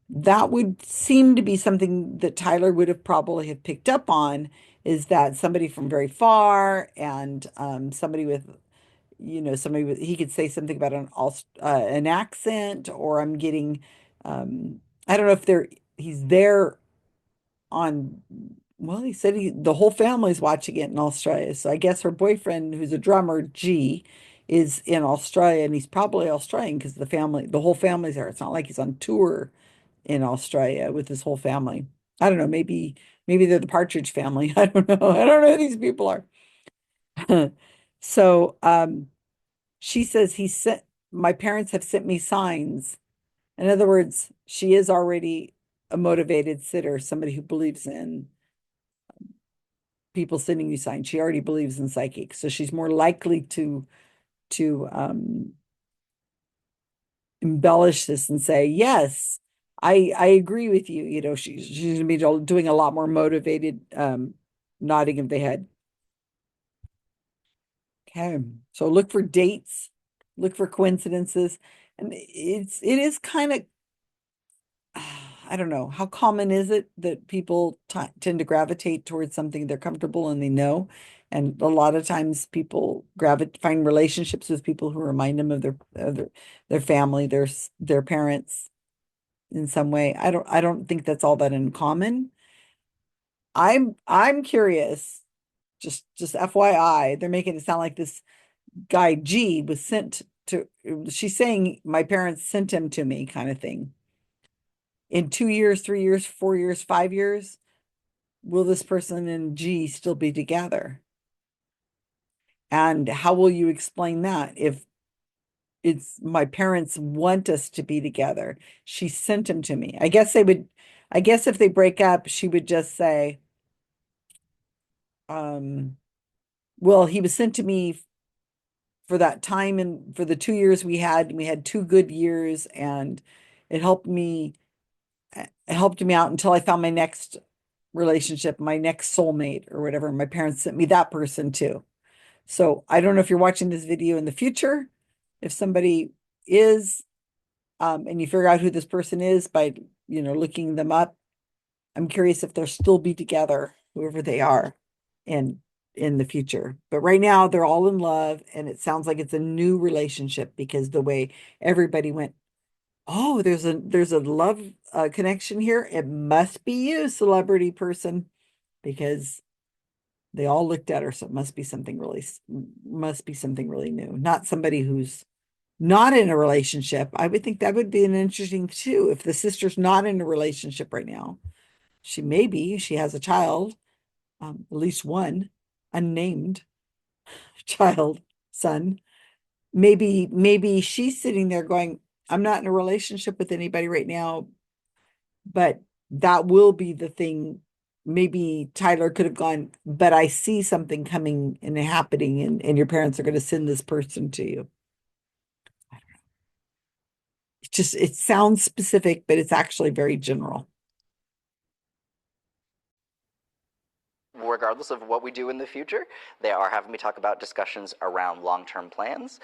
that would seem to be something that Tyler would have probably have picked up on, is that somebody from very far and somebody with he could say something about an accent, or I'm getting I don't know if he's there on, well, he said the whole family's watching it in Australia. So I guess her boyfriend, who's a drummer, G, is in Australia, and he's probably Australian because the whole family's there. It's not like he's on tour in Australia with his whole family. I don't know, maybe they're the Partridge Family. I don't know. I don't know who these people are. So she says my parents have sent me signs. In other words, she is already a motivated sitter, somebody who believes in people sending you signs. She already believes in psychics, so she's more likely to embellish this and say, yes, I agree with you. She's gonna be doing a lot more motivated nodding of the head. Okay, so look for dates, look for coincidences, and it is kind of, I don't know, how common is it that people tend to gravitate towards something they're comfortable and they know, and a lot of times people find relationships with people who remind them of their family, their parents in some way. I don't think that's all that uncommon. I'm curious. Just FYI, they're making it sound like this guy G was sent to, she's saying my parents sent him to me, kind of thing. In 2 years, 3 years, 4 years, 5 years, will this person and G still be together? And how will you explain that if it's my parents want us to be together. She sent him to me. I guess if they break up, she would just say, well, he was sent to me for that time and for the 2 years we had 2 good years, and it helped me out until I found my next relationship, my next soulmate or whatever. My parents sent me that person too. So I don't know if you're watching this video in the future, if somebody is, and you figure out who this person is by, looking them up. I'm curious if they'll still be together, whoever they are, and in the future. But right now they're all in love, and it sounds like it's a new relationship because the way everybody went, oh, there's a love connection here. It must be you, celebrity person, because they all looked at her. So it must be something really new, not somebody who's not in a relationship. I would think that would be an interesting too. If the sister's not in a relationship right now, she has a child, at least one unnamed child, son. Maybe she's sitting there going, I'm not in a relationship with anybody right now, but that will be the thing. Maybe Tyler could have gone, but I see something coming and happening, and your parents are going to send this person to you. It sounds specific, but it's actually very general. Regardless of what we do in the future, they are having me talk about discussions around long-term plans.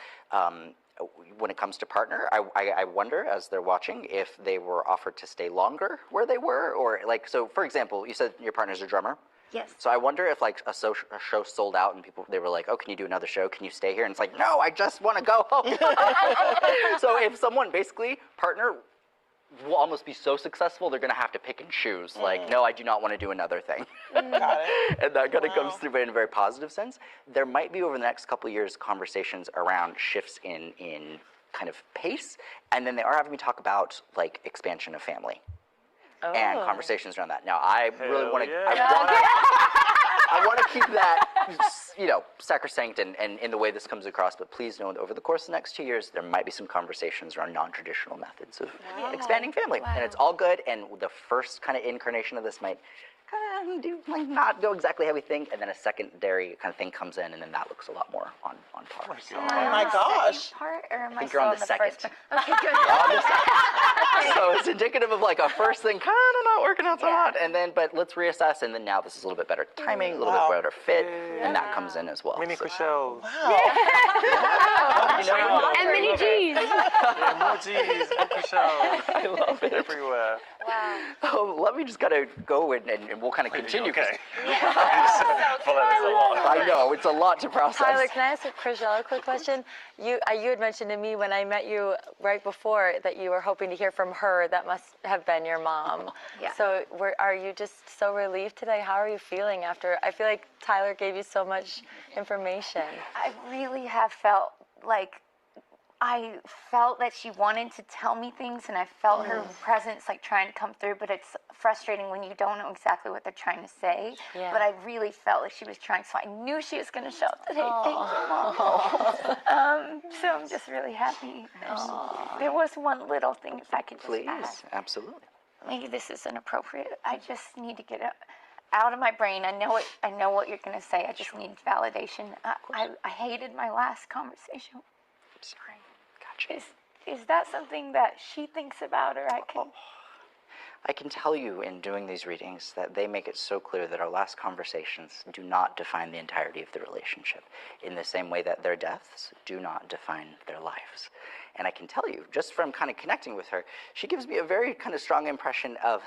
When it comes to partner, I wonder, as they're watching, if they were offered to stay longer where they were, or like, so for example, you said your partner's a drummer. Yes. So I wonder if like a show sold out and they were like, oh, can you do another show? Can you stay here? And it's like, no, I just want to go home. So if someone basically, partner will almost be so successful, they're going to have to pick and choose. Like, no, I do not want to do another thing. Got it. And that kind of comes through in a very positive sense. There might be over the next couple of years conversations around shifts in kind of pace. And then they are having me talk about like expansion of family. And conversations around that. Now, I really want to. I want to keep that, sacrosanct and in the way this comes across. But please know that over the course of the next 2 years, there might be some conversations around non-traditional methods of expanding family, and it's all good. And the first kind of incarnation of this might not go exactly how we think, and then a secondary kind of thing comes in, and then that looks a lot more on par. Oh my gosh. Part, or am I think still you're on on the second. first part? Okay, good. So it's indicative of like a first thing kind of not working out so hot, and then but let's reassess, and then now this is a little bit better timing, a little bit better fit, and that comes in as well. Mini So, Chriselle. And mini G's. Yeah, more G's, more Chriselle. I love it. Everywhere. Wow. Let me just kind of go and we'll kind of continue. Okay. I know, it's a lot to process. Tyler, can I ask Chriselle a quick question? You had mentioned to me when I met you right before that you were hoping to hear from her. That must have been your mom. Yeah. So are you just so relieved today? How are you feeling after? I feel like Tyler gave you so much information. I really have felt like I felt that she wanted to tell me things, and I felt her presence like trying to come through, but it's frustrating when you don't know exactly what they're trying to say. Yeah. But I really felt like she was trying, so I knew she was going to show up today. Thank you, Mom. So I'm just really happy. There was one little thing, if I could just Please, add. absolutely. Maybe this isn't appropriate. I just need to get it out of my brain. I know it. I know what you're going to say. I just need validation. I hated my last conversation. Sorry. Gotcha. Is that something that she thinks about, or I can tell you in doing these readings that they make it so clear that our last conversations do not define the entirety of the relationship, in the same way that their deaths do not define their lives. And I can tell you, just from kind of connecting with her, she gives me a very kind of strong impression of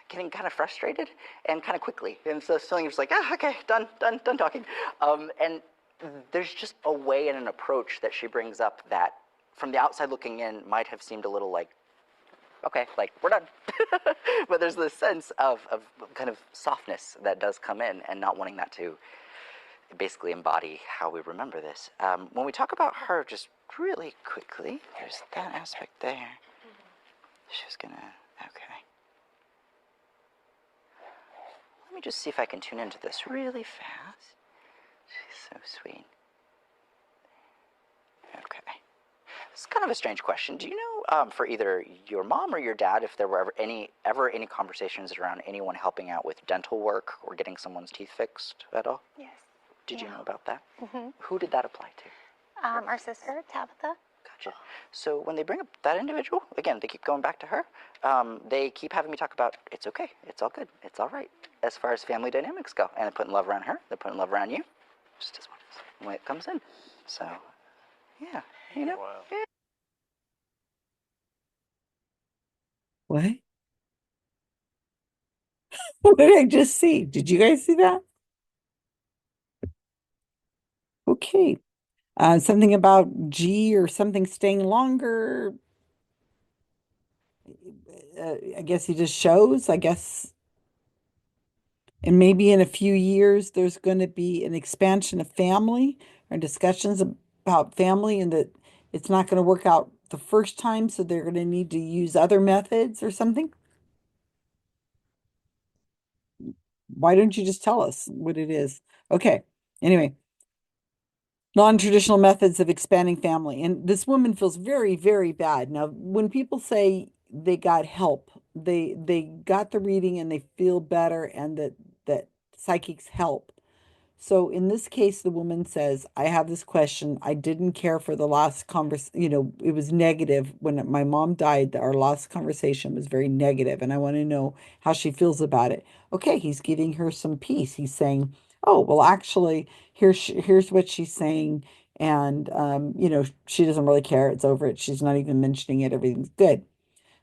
getting kind of frustrated and kind of quickly. And so this feeling of like, okay, done talking. And there's just a way and an approach that she brings up that from the outside looking in might have seemed a little like, okay, like we're done. But there's this sense of kind of softness that does come in, and not wanting that to basically embody how we remember this. When we talk about her, just really quickly, there's that aspect there. She's gonna, okay. Let me just see if I can tune into this really fast. She's so sweet. Okay. It's kind of a strange question. Do you know, for either your mom or your dad, if there were ever any conversations around anyone helping out with dental work or getting someone's teeth fixed at all? Yes. Did you Yeah. know about that? Who did that apply to? Our sister, Tabitha. Gotcha. So when they bring up that individual, again, they keep going back to her. They keep having me talk about it's okay, it's all good, it's all right, as far as family dynamics go. And they're putting love around her, they're putting love around you. Just as what it is when it comes in. So, yeah, you know. Wow. Yeah. What? What did I just see? Did you guys see that? Okay. Something about G or something staying longer. I guess he just shows, I guess. And maybe in a few years, there's going to be an expansion of family or discussions about family, and that it's not going to work out the first time, so they're going to need to use other methods or something. Why don't you just tell us what it is? Okay. Anyway, non-traditional methods of expanding family. And this woman feels very, very bad. Now, when people say they got help, they got the reading and they feel better, and that psychics help. So in this case, the woman says, I have this question. I didn't care for the last it was negative when my mom died. Our last conversation was very negative, and I want to know how she feels about it. Okay, he's giving her some peace. He's saying, oh, well, actually, here's what she's saying. And, she doesn't really care. It's over it. She's not even mentioning it. Everything's good.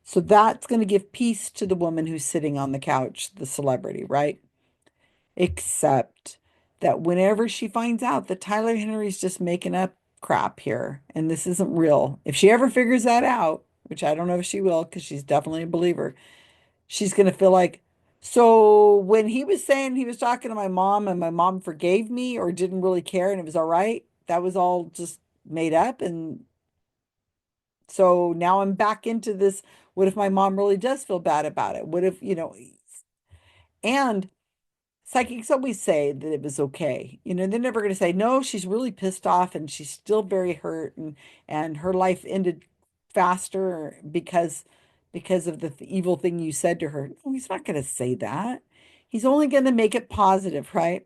So that's going to give peace to the woman who's sitting on the couch, the celebrity, right? Except that whenever she finds out that Tyler Henry's just making up crap here and this isn't real, if she ever figures that out, which I don't know if she will because she's definitely a believer, she's going to feel like, so when he was saying he was talking to my mom and my mom forgave me or didn't really care and it was all right, that was all just made up. And so now I'm back into this. What if my mom really does feel bad about it? What if, and psychics always say that it was okay. They're never going to say, no, she's really pissed off and she's still very hurt, and her life ended faster because of the evil thing you said to her. No, he's not going to say that. He's only going to make it positive, right?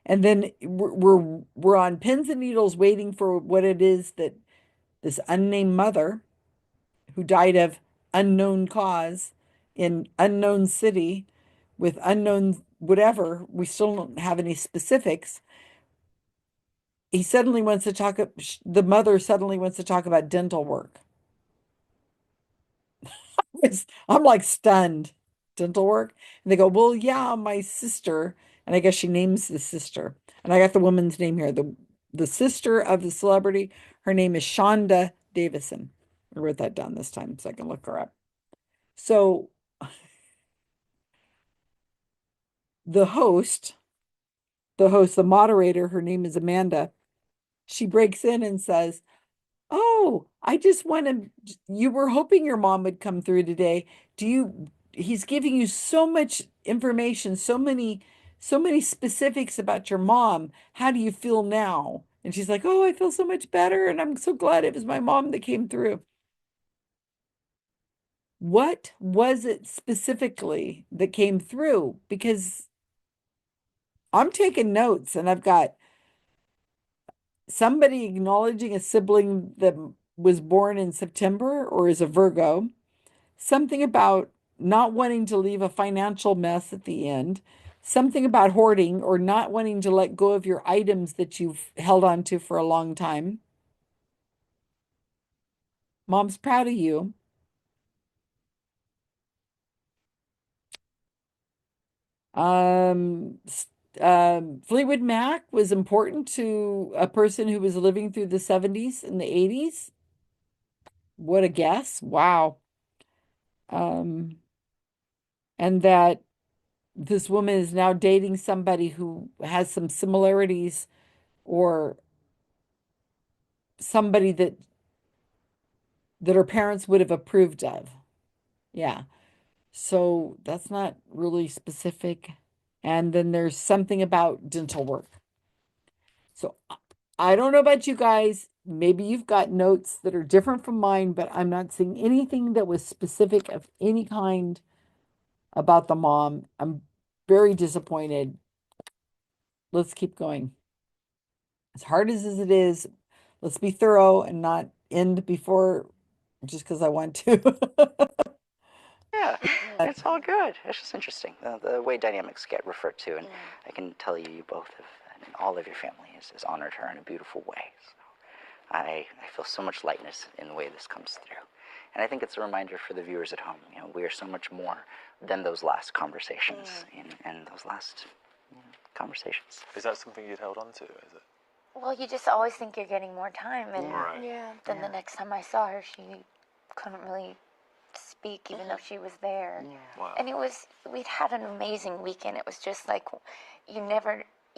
And then we're on pins and needles waiting for what it is that this unnamed mother who died of unknown cause in unknown city with unknown whatever, we still don't have any specifics. He suddenly wants to talk, the mother suddenly wants to talk about dental work. I'm like stunned. Dental work. And they go, well, yeah, my sister. And I guess she names the sister. And I got the woman's name here. The sister of the celebrity, her name is Shonda Davison. I wrote that down this time so I can look her up. So the host, the moderator, her name is Amanda. She breaks in and says, oh, I just want to, you were hoping your mom would come through today. He's giving you so much information, so many specifics about your mom. How do you feel now? And she's like, oh, I feel so much better. And I'm so glad it was my mom that came through. What was it specifically that came through? Because I'm taking notes and I've got somebody acknowledging a sibling that was born in September or is a Virgo, something about not wanting to leave a financial mess at the end, something about hoarding or not wanting to let go of your items that you've held on to for a long time. Mom's proud of you. Um, Fleetwood Mac was important to a person who was living through the 70s and the 80s. What a guess. Wow. Um, and that this woman is now dating somebody who has some similarities or somebody that her parents would have approved of. Yeah. So that's not really specific. And then there's something about dental work. So I don't know about you guys. maybe you've got notes that are different from mine, but I'm not seeing anything that was specific of any kind about the mom. I'm very disappointed. Let's keep going. As hard as it is, let's be thorough and not end before just because I want to. Yeah, it's all good. It's just interesting the way dynamics get referred to, and I can tell you, you both have, and all of your family has honored her in a beautiful way. So I feel so much lightness in the way this comes through, and I think it's a reminder for the viewers at home. You know, we are so much more than those last conversations and those last conversations. Is that something you'd held on to? Is it? Well, you just always think you're getting more time, and Right. then the next time I saw her, she couldn't really speak, even though she was there. Wow. And we'd had an amazing weekend. It was just like, you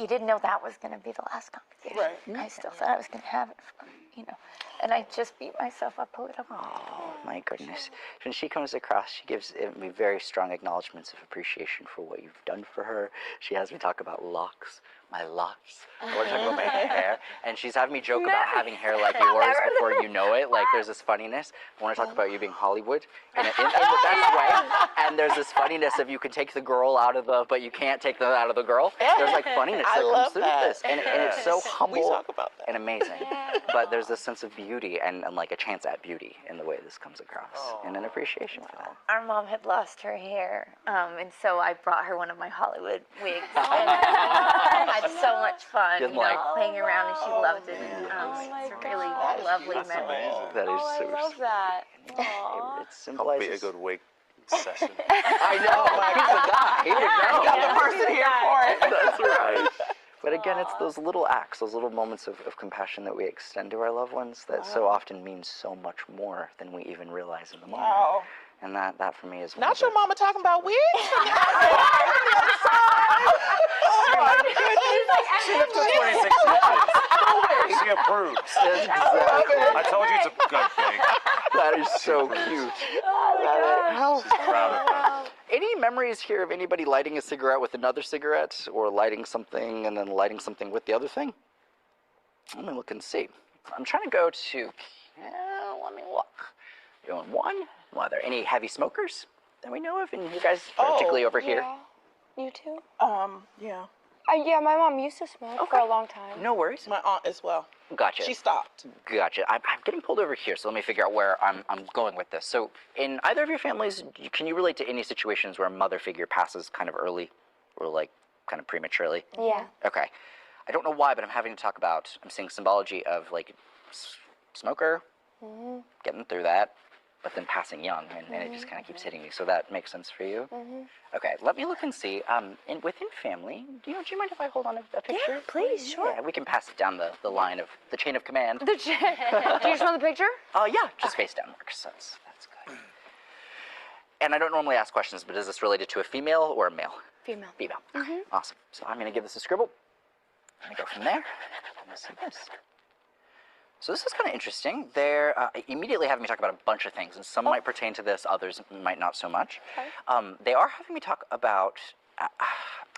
didn't know that was going to be the last conversation. Right. I still thought I was going to have it, and I just beat myself up a little. Oh my goodness. When she comes across, she gives me very strong acknowledgments of appreciation for what you've done for her. She has me talk about locks, my locks. I want to talk about my hair. And she's having me joke about having hair like yours before you know it. Like there's this funniness. I want to talk about you being Hollywood in the best way. And there's this funniness of you can take the girl out of but you can't take the out of the girl. There's like funniness that comes through this. And it's so humble We talk about that. and amazing. But there's this sense of beauty and like a chance at beauty in the way this comes across, and an appreciation for that. Our mom had lost her hair, and so I brought her one of my Hollywood wigs. And I had so much fun, Just like- playing around, and she loved it. And, my it's a really gosh. lovely That's memory. amazing. That is Oh, so I love that. Aw. It Could be a symbolizes. good wig session. I know, he's the guy. He would know. Got the person here for it. That's right. But again, it's those little acts, those little moments of compassion that we extend to our loved ones that so often mean so much more than we even realize in the moment. Wow. And that for me is one Not of your the- mama talking about wigs? Oh my goodness. She left us 26 inches. She approves. Exactly. I told you it's a good thing. That is so cute. She's proud of that. Any memories here of anybody lighting a cigarette with another cigarette, or lighting something and then lighting something with the other thing? Let me look and see. I'm trying to go to. Let me look. Doing one. Well, are there any heavy smokers that we know of? And you guys, particularly over here. Yeah. You too? Yeah. Yeah, my mom used to smoke for a long time. No worries. My aunt as well. Gotcha. She stopped. Gotcha. I'm getting pulled over here, so let me figure out where I'm going with this. So, in either of your families, can you relate to any situations where a mother figure passes kind of early, or like kind of prematurely? Yeah. Okay. I don't know why, but I'm seeing symbology of like smoker, getting through that, but then passing young, and it just kind of keeps hitting me. So that makes sense for you. Okay, let me look and see. Within family, do you mind if I hold on a picture? Yeah, please, sure. Yeah, we can pass it down the line of the chain of command. Do you just want the picture? Yeah, just face down works. That's good. And I don't normally ask questions, but is this related to a female or a male? Female. Female. Awesome. So I'm going to give this a scribble. I'm going to go from there. Let's see this. So this is kind of interesting. They're immediately having me talk about a bunch of things, and some might pertain to this, others might not so much. Okay. They are having me talk about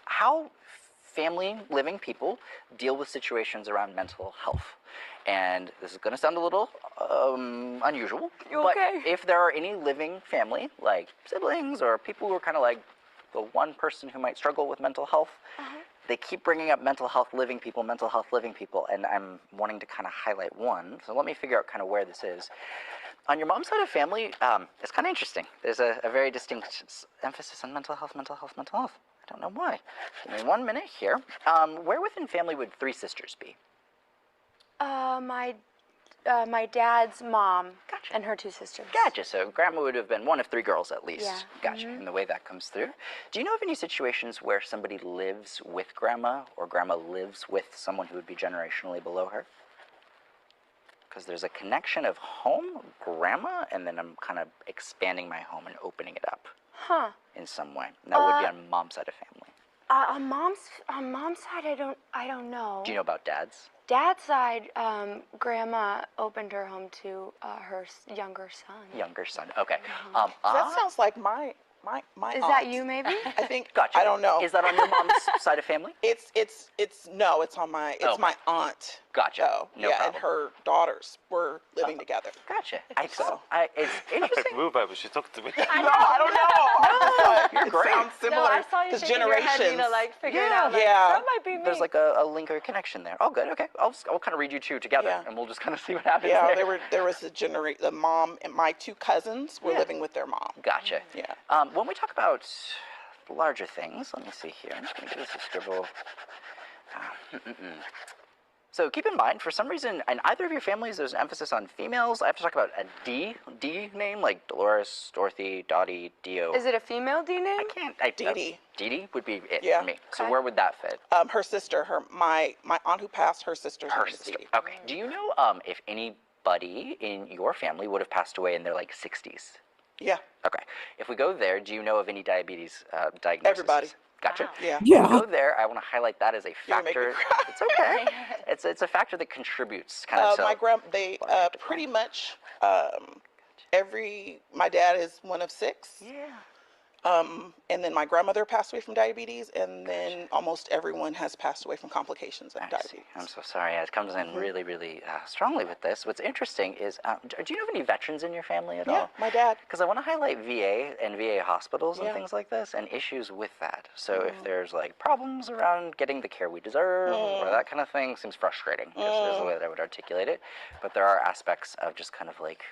how family living people deal with situations around mental health. And this is going to sound a little unusual, but if there are any living family, like siblings or people who are kind of like the one person who might struggle with mental health, they keep bringing up mental health living people, and I'm wanting to kind of highlight one. So let me figure out kind of where this is. On your mom's side of family, it's kind of interesting. There's a very distinct emphasis on mental health. I don't know why. Give me 1 minute here. Where within family would three sisters be? My dad's mom and her two sisters. Gotcha. So grandma would have been one of three girls at least. Yeah. Gotcha. And the way that comes through. Do you know of any situations where somebody lives with grandma or grandma lives with someone who would be generationally below her? Because there's a connection of home, grandma, and then I'm kind of expanding my home and opening it up in some way. And that would be on mom's side of family. On mom's side, I don't know. Do you know about dad's? Dad's side, grandma opened her home to her younger son. Younger son. Okay. That sounds like my Is aunt. that you, maybe? I think. Gotcha. I don't know. Is that on your mom's side of family? It's on my. It's my aunt. Gotcha. So No yeah, problem. and her daughters were living together. Gotcha. So- It's interesting. Like, move over. She's talking to me. No, I don't know. I'm just like, You're it great. sounds similar. No, I saw you Because shaking your head, generations. like figuring out, like, Yeah. that might be me. There's like a link or a connection there. Oh, good. Okay. I'll kind of read you two together, Yeah. and we'll just kind of see what happens. Yeah, there. there was the mom and my two cousins were Yeah. living with their mom. Gotcha. Yeah. When we talk about larger things, let me see here. I'm just going to give this a scribble. So keep in mind, for some reason, in either of your families, there's an emphasis on females. I have to talk about a D name, like Dolores, Dorothy, Dottie, Dio. Is it a female D name? I can't. Dee Dee. Dee Dee would be it Yeah. for me. So Okay. where would that fit? Her sister, my aunt who passed, her sister's Her name is sister. Dee Dee. Okay. Do you know if anybody in your family would have passed away in their like 60s? Yeah, Okay. If we go there, do you know of any diabetes diagnoses? Everybody. Gotcha. Wow. yeah. Yeah. Go there. I want to highlight that as a You're making me factor. cry. It's okay. it's a factor that contributes kind of to My they large decline. pretty much my dad is one of 6. Yeah. And then my grandmother passed away from diabetes, and then almost everyone has passed away from complications of I see. diabetes. I'm so sorry. It comes in really, really strongly with this. What's interesting is, do you know of any veterans in your family at Yeah, all? my dad. Because I want to highlight VA and VA hospitals and Yeah. things like this, and issues with that. So if there's like problems around getting the care we deserve or that kind of thing, seems frustrating. Is the way that I would articulate it. But there are aspects of just kind of like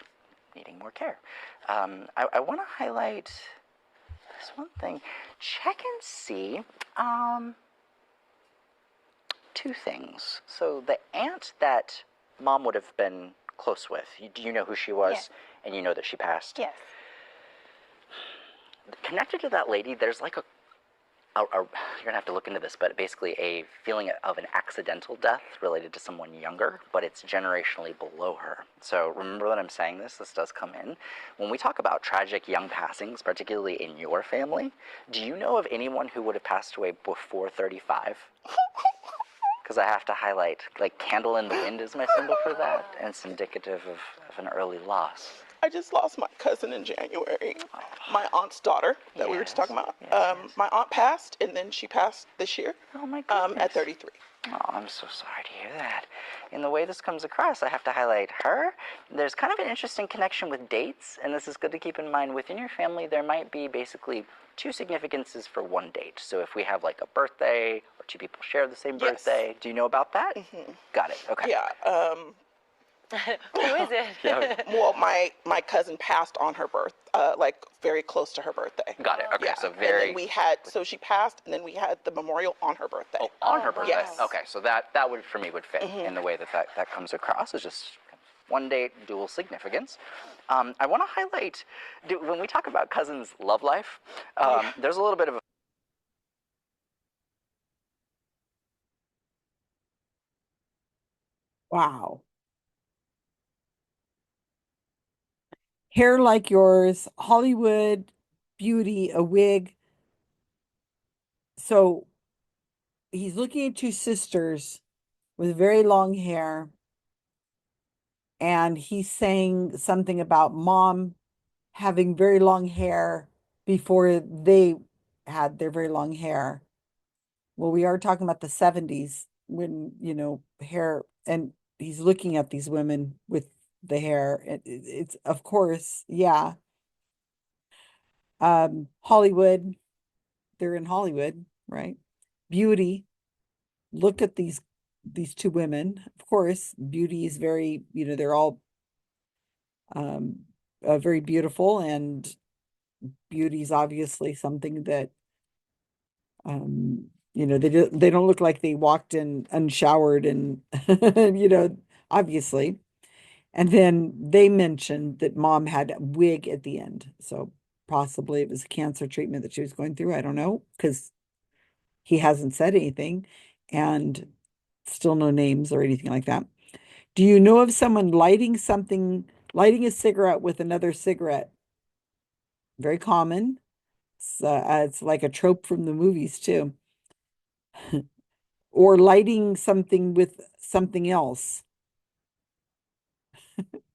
needing more care. I want to highlight this one thing. Check and see. Two things. So the aunt that mom would have been close with, do you know who she was? Yes. And you know that she passed? Yes. Connected to that lady, there's like you're gonna have to look into this, but basically a feeling of an accidental death related to someone younger, but it's generationally below her. So remember that I'm saying this does come in. When we talk about tragic young passings, particularly in your family, do you know of anyone who would have passed away before 35? Because I have to highlight, like candle in the wind is my symbol for that, and it's indicative of an early loss. I just lost my cousin in January. My aunt's daughter that we were just talking about. Yes. My aunt passed, and then she passed this year. Oh my goodness. At 33. Oh, I'm so sorry to hear that. In the way this comes across, I have to highlight her. There's kind of an interesting connection with dates, and this is good to keep in mind. Within your family, there might be basically 2 significances for one date. So if we have like a birthday, or 2 people share the same Yes. birthday, do you know about that? Got it. Okay. Yeah. Who is it? Well, my cousin passed on her birth, like very close to her birthday. Got it. Okay. Yeah. So And very then we had, so she passed, and then we had the memorial on her birthday. on her birthday. Yes. Okay. So that would for me would fit in the way that comes across. Is just one date, dual significance. I want to highlight when we talk about cousins' love life. There's a little bit of a Wow. Hair like yours, Hollywood beauty, a wig. So he's looking at 2 sisters with very long hair. And he's saying something about mom having very long hair before they had their very long hair. Well, we are talking about the 70s when, hair, and he's looking at these women with the hair. It's of course, yeah. Hollywood, they're in Hollywood, right? Beauty. Look at these 2 women. Of course, beauty is very, they're all very beautiful, and beauty is obviously something that they don't look like they walked in unshowered and obviously. And then they mentioned that mom had a wig at the end, so possibly it was a cancer treatment that she was going through. I don't know, because he hasn't said anything, and still no names or anything like that. Do you know of someone lighting a cigarette with another cigarette? Very common. It's like a trope from the movies too. Or lighting something with something else.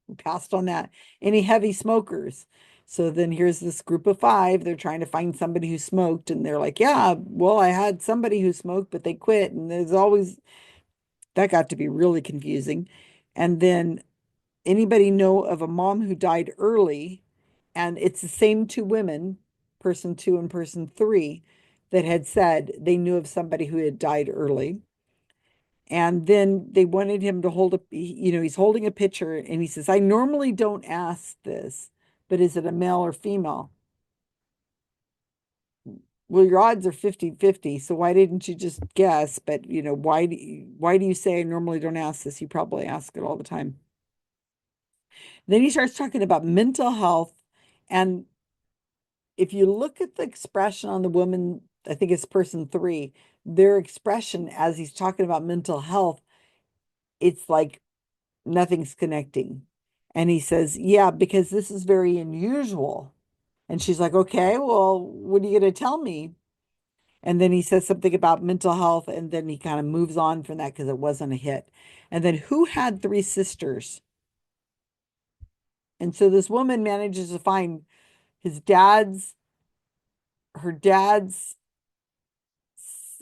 We passed on that. Any heavy smokers? So then here's this group of 5. They're trying to find somebody who smoked, and they're like, yeah, well, I had somebody who smoked, but they quit. And that got to be really confusing. And then anybody know of a mom who died early? And it's the same two women, person two and person three, that had said they knew of somebody who had died early. And then they wanted him to hold he's holding a picture and he says, I normally don't ask this, but is it a male or female? Well, your odds are 50-50, so why didn't you just guess? But why do you say I normally don't ask this? You probably ask it all the time. Then he starts talking about mental health. And if you look at the expression on the woman, I think it's person three, their expression as he's talking about mental health, it's like nothing's connecting. And he says, yeah, because this is very unusual. And she's like, okay, well, what are you going to tell me? And then he says something about mental health, and then he kind of moves on from that because it wasn't a hit. And then who had three sisters? And so this woman manages to find his dad's, her dad's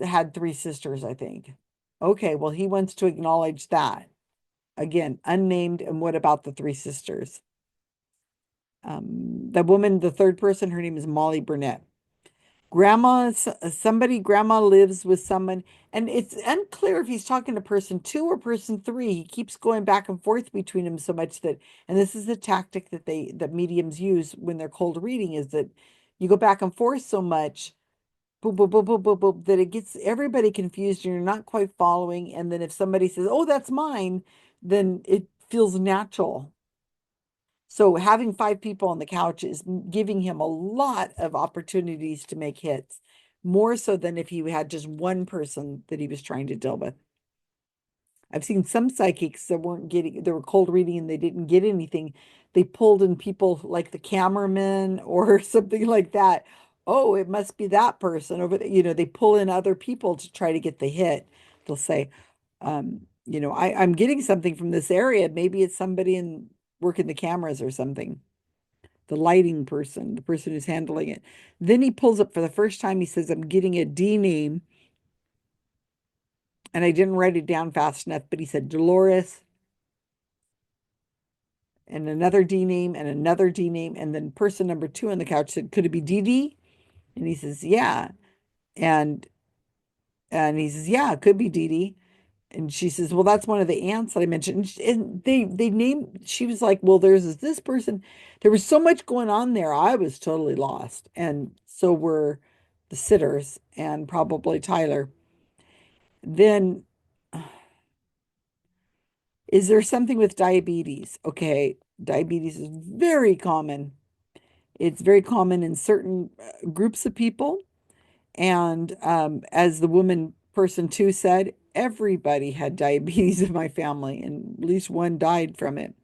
had three sisters, I think. Okay, well, he wants to acknowledge that. Again, unnamed, and what about the three sisters? The woman, the third person, her name is Molly Burnett. Grandma lives with someone, and it's unclear if he's talking to person two or person three. He keeps going back and forth between them so much that, and this is a tactic that mediums use when they're cold reading, is that you go back and forth so much, boop, boop, boop, boop, boop, boop, that it gets everybody confused and you're not quite following. And then if somebody says, oh, that's mine, then it feels natural. So having five people on the couch is giving him a lot of opportunities to make hits, more so than if he had just one person that he was trying to deal with. I've seen some psychics that they were cold reading and they didn't get anything. They pulled in people like the cameraman or something like that. Oh, it must be that person over there. They pull in other people to try to get the hit. They'll say, I'm getting something from this area. Maybe it's somebody working the cameras or something. The lighting person, the person who's handling it. Then he pulls up for the first time. He says, I'm getting a D name. And I didn't write it down fast enough, but he said Dolores and another D name and another D name. And then person number two on the couch said, could it be Dee Dee? And he says, yeah. And he says, yeah, it could be Dee Dee. And she says, well, that's one of the aunts that I mentioned. And they named, she was like, well, there's this person. There was so much going on there. I was totally lost. And so were the sitters and probably Tyler. Then, is there something with diabetes? Okay, diabetes is very common. It's very common in certain groups of people. And as the woman person two said, everybody had diabetes in my family, and at least one died from it.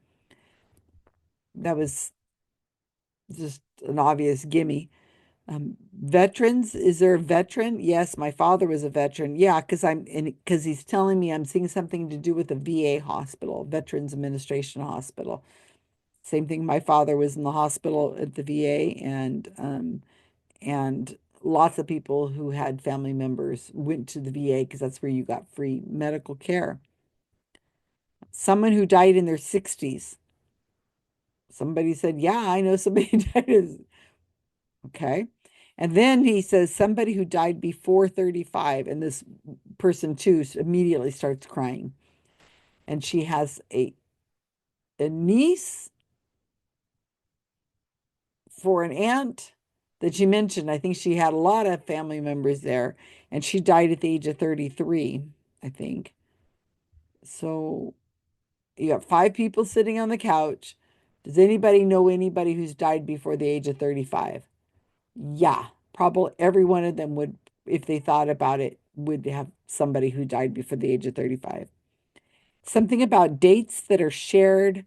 That was just an obvious gimme. Veterans, is there a veteran? Yes, my father was a veteran. Yeah, because he's telling me I'm seeing something to do with the VA hospital, Veterans Administration Hospital. Same thing. My father was in the hospital at the VA, and lots of people who had family members went to the VA because that's where you got free medical care. Someone who died in their 60s. Somebody said, yeah, I know somebody who died. Okay. And then he says somebody who died before 35, and this person too immediately starts crying. And she has a niece for an aunt that she mentioned. I think she had a lot of family members there, and she died at the age of 33, I think. So you got five people sitting on the couch. Does anybody know anybody who's died before the age of 35? Yeah, probably every one of them would, if they thought about it, would have somebody who died before the age of 35. Something about dates that are shared,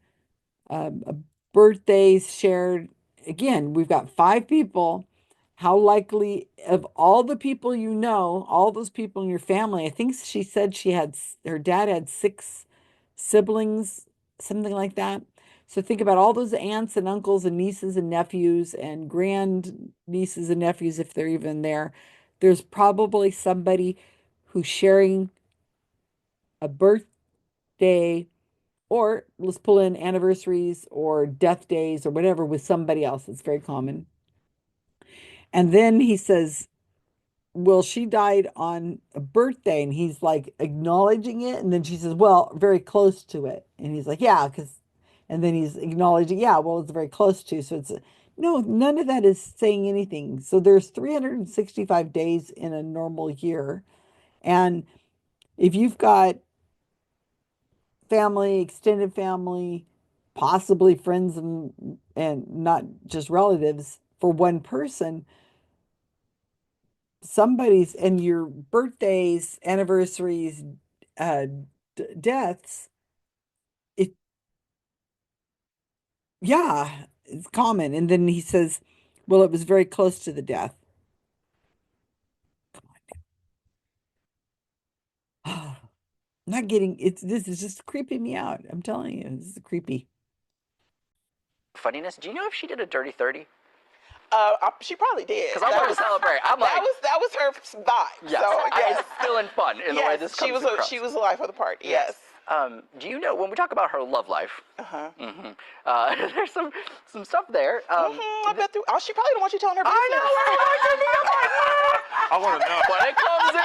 birthdays shared. Again, we've got five people. How likely of all the people all those people in your family, I think she said her dad had six siblings, something like that. So think about all those aunts and uncles and nieces and nephews and grand nieces and nephews, if they're even there. There's probably somebody who's sharing a birth day, or let's pull in anniversaries or death days or whatever with somebody else. It's very common. And then he says, well, she died on a birthday, and he's like acknowledging it. And then she says, well, very close to it. And he's like, yeah, and then he's acknowledging, yeah, well, it's very close to. So no, none of that is saying anything. So there's 365 days in a normal year. And if you've got family, extended family, possibly friends and not just relatives for one person, somebody's and your birthdays, anniversaries, uh deaths, it yeah, it's common. And then he says, well, it was very close to the death. Not getting this is just creeping me out. I'm telling you, this is creepy. Funniness. Do you know if she did a dirty 30? She probably did. Because I want to celebrate. I'm like, that was her vibe. yes, So, yes. it's still in fun in the way this comes across. She was the life of the party. Yes. Do you know when we talk about her love life? There's some stuff there. I bet she probably don't want you telling her business. I know. I want to know. When it comes in,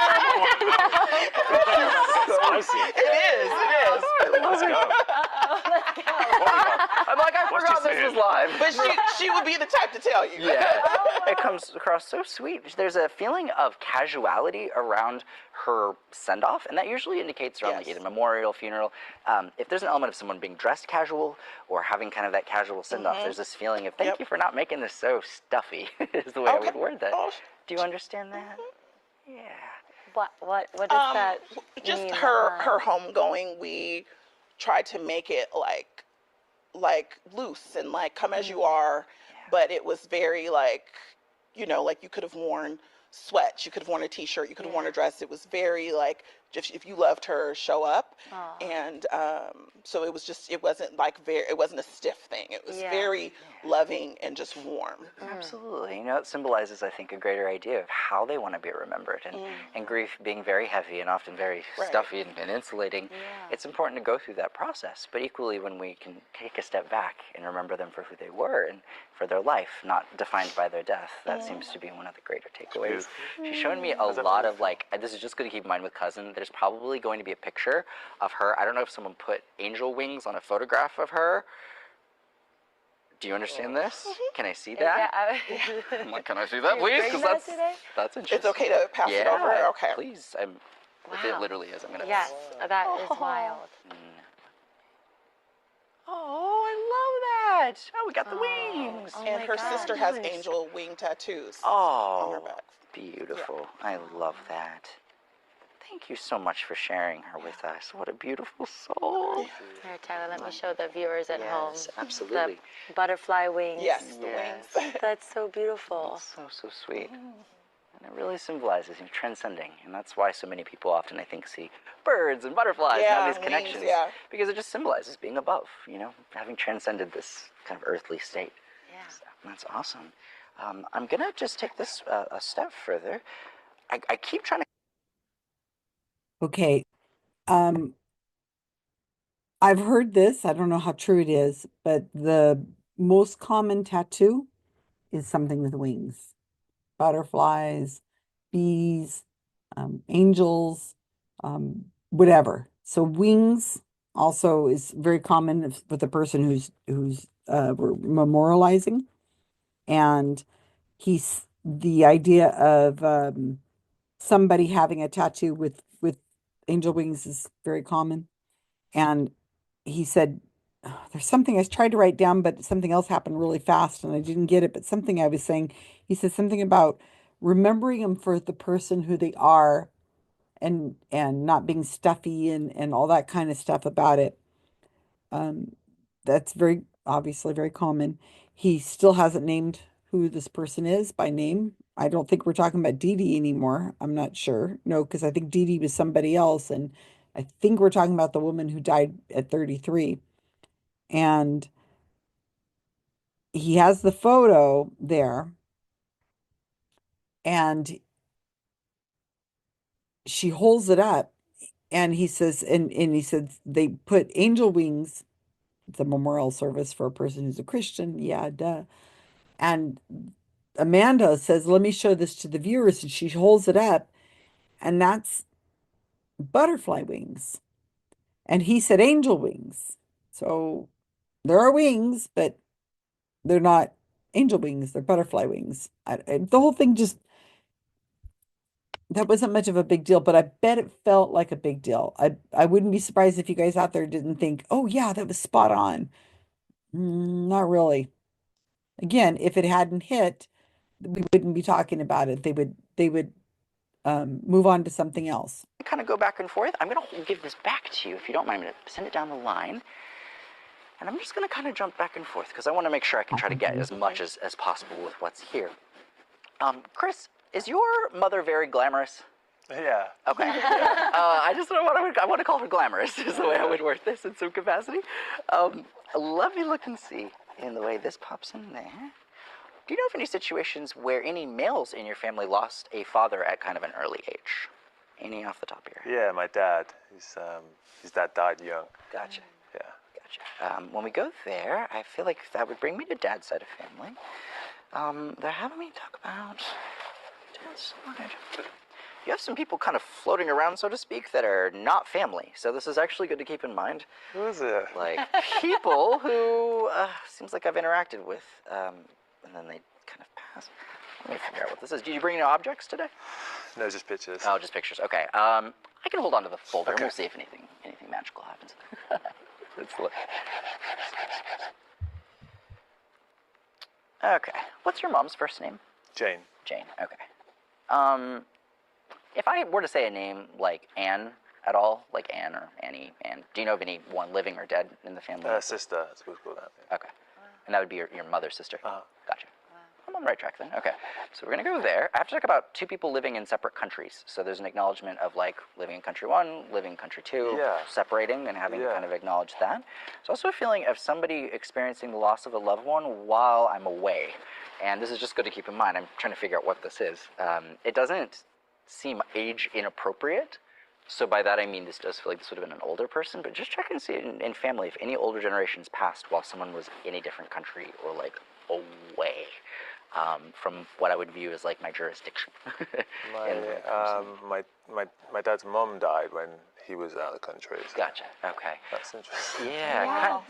Spicy. It is. Let's go. I'm like, I What's forgot she this was saying? live. But she would be the type to tell you. Yeah, it comes across so sweet. There's a feeling of casuality around her send-off, and that usually indicates around like Yes. either memorial, funeral. If there's an element of someone being dressed casual or having kind of that casual send-off, there's this feeling of thank you for not making this so stuffy. Is the way I would word that. Oh, Do you understand that? Yeah. What does that just mean? her homegoing, we tried to make it like loose and like come as you are, but it was very like, like you could have worn sweats, you could have worn a t-shirt, you could have worn a dress. It was very like, just if you loved her, show up. And so it wasn't a stiff thing. It was very loving and just warm. Absolutely. It symbolizes, I think, a greater idea of how they want to be remembered. And grief being very heavy and often very stuffy and insulating, it's important to go through that process. But equally, when we can take a step back and remember them for who they were and for their life, not defined by their death, that seems to be one of the greater takeaways. She's shown me a lot of, like, this is just going to keep in mind with Cousin, there's probably going to be a picture of her. I don't know if someone put angel wings on a photograph of her. Do you understand this? Can I see that? I'm like, can I see that, please? Because that's interesting. It's okay to pass it over? Okay. Please. It literally is. I'm going to. Yes, that is wild. Oh, I love that. Oh, we got the wings. And her sister has angel wing tattoos Oh, on her back. beautiful. I love that. Thank you so much for sharing her with us. What a beautiful soul. Here, Tyler, let me show the viewers at home. Yes, absolutely. The butterfly wings. Yes, the wings. That's so beautiful. So sweet. And it really symbolizes transcending. And that's why so many people often, I think, see birds and butterflies and all these wings, connections. Because it just symbolizes being above, having transcended this kind of earthly state. Yeah. So that's awesome. I'm going to just take this a step further. I keep trying to. Okay. I've heard this. I don't know how true it is, but the most common tattoo is something with wings. Butterflies, bees, angels, whatever. So wings also is very common with a person who's memorializing, and the idea of somebody having a tattoo with angel wings is very common. And he said, there's something I tried to write down, but something else happened really fast and I didn't get it. But something I was saying, he said something about remembering them for the person who they are, and not being stuffy and all that kind of stuff about it. That's very obviously very common. He still hasn't named who this person is by name. I don't think we're talking about Dee Dee anymore. I'm not sure. No, because I think Dee Dee was somebody else, and I think we're talking about the woman who died at 33. And he has the photo there, and she holds it up, and he says, and he said they put angel wings. It's a memorial service for a person who's a Christian. Yeah, duh. And Amanda says, "Let me show this to the viewers," and she holds it up, and that's butterfly wings. And he said angel wings. So there are wings, but they're not angel wings, they're butterfly wings. The whole thing just, that wasn't much of a big deal, but I bet it felt like a big deal. I wouldn't be surprised if you guys out there didn't think, oh yeah, that was spot on. Not really. Again, if it hadn't hit, we wouldn't be talking about it. They would move on to something else. Kind of go back and forth. I'm going to give this back to you if you don't mind. I'm going to send it down the line. And I'm just going to kind of jump back and forth because I want to make sure I can try to get as much as possible with what's here. Chris, is your mother very glamorous? Yeah. Okay. I just don't want to. I want to call her glamorous. Is the way I would word this in some capacity. Let me look and see in the way this pops in there. Do you know of any situations where any males in your family lost a father at kind of an early age? Any off the top of your head? Yeah, my dad. His dad died young. Gotcha. Yeah. Gotcha. When we go there, I feel like that would bring me to Dad's side of family. They're having me talk about Dad's side. You have some people kind of floating around, so to speak, that are not family. So this is actually good to keep in mind. Who is it? Like people who seems like I've interacted with, and then they kind of pass. Let me figure out what this is. Did you bring any objects today? No, just pictures. Oh, just pictures. Okay. I can hold on to the folder and Okay. we'll see if anything magical happens. Let's look. Okay. What's your mom's first name? Jane. Jane. Okay. If I were to say a name like Anne at all, like Anne or Annie, Anne, do you know of anyone living or dead in the family? Sister, as we call that. Yeah. Okay. And that would be your mother's sister? Uh-huh. Gotcha. I'm on the right track then. Okay. So we're going to go there. I have to talk about two people living in separate countries. So there's an acknowledgement of like living in country one, living in country two, Yeah. separating and having to Yeah. kind of acknowledge that. There's also a feeling of somebody experiencing the loss of a loved one while I'm away. And this is just good to keep in mind. I'm trying to figure out what this is. It doesn't seem age inappropriate. So by that I mean this does feel like this would have been an older person, but just check and see in family if any older generations passed while someone was in a different country or like away from what I would view as like my jurisdiction. My dad's mom died when he was out of the country. So Gotcha. Okay. that's interesting. Yeah. Wow.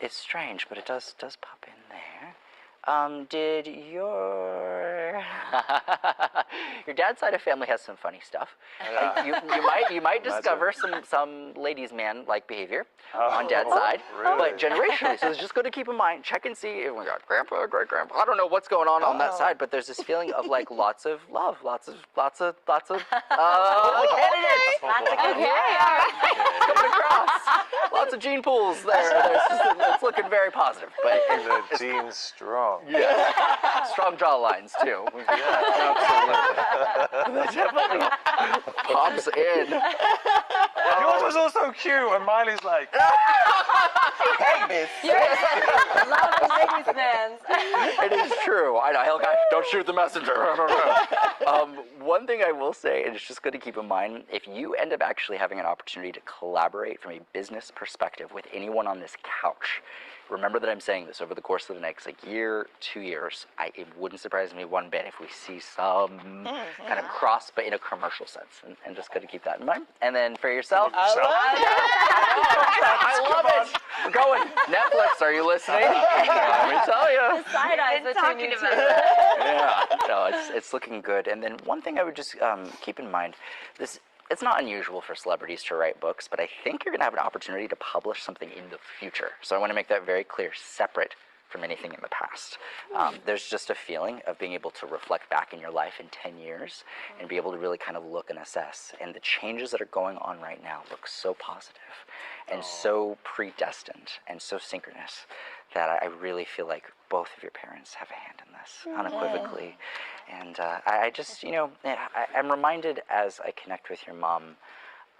It's strange, but it does pop in there. Did your your dad's side of family has some funny stuff? Yeah. You might discover some ladies' man like behavior on dad's side, really? but generationally. So it's just good to keep in mind. Check and see if we got grandpa, great grandpa. I don't know what's going on that side, but there's this feeling of like lots of love, lots of candidates. Lots of good It's coming across. Lots of gene pools there. It's looking very positive, but The gene's strong. yeah, strong jaw lines too. Yeah, absolutely. That definitely pops in. Yours was also cute, and Miley's like, Loud Mercedes fans. It is true. I know. Hell, guy, don't shoot the messenger. One thing I will say, and it's just good to keep in mind, if you end up actually having an opportunity to collaborate from a business perspective with anyone on this couch, remember that I'm saying this over the course of the next year, 2 years. It wouldn't surprise me one bit if we see some kind of cross, but in a commercial sense, and just good to keep that in mind. And then for yourself, I love it. We're going. Netflix, are you listening? Let me tell you. Side eyes between you two. Yeah, no, it's looking good. And then one thing I would just keep in mind, it's not unusual for celebrities to write books, but I think you're going to have an opportunity to publish something in the future. So I want to make that very clear, separate from anything in the past. There's just a feeling of being able to reflect back in your life in 10 years and be able to really kind of look and assess. And the changes that are going on right now look so positive and so predestined and so synchronous that I really feel like both of your parents have a hand in this, unequivocally. And I just, I'm reminded as I connect with your mom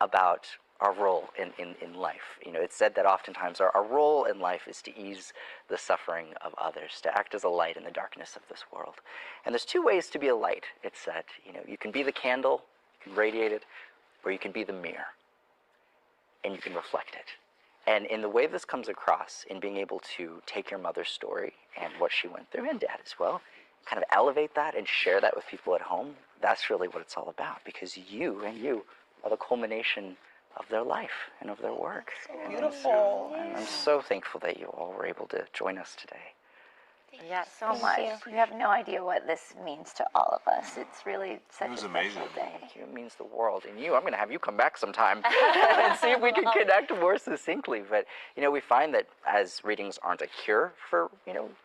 about our role in life. It's said that oftentimes our role in life is to ease the suffering of others, to act as a light in the darkness of this world. And there's two ways to be a light. It's said, you can be the candle, you can radiate it, or you can be the mirror. and you can reflect it. And in the way this comes across, in being able to take your mother's story and what she went through, and dad as well, kind of elevate that and share that with people at home, that's really what it's all about, because you are the culmination of their life and of their work. Beautiful. And I'm so thankful that you all were able to join us today. Yes. So much. You have no idea what this means to all of us. It's really such It was a amazing. special day. It means the world. And I'm going to have you come back sometime and see if we can connect more succinctly. But, we find that as readings aren't a cure for,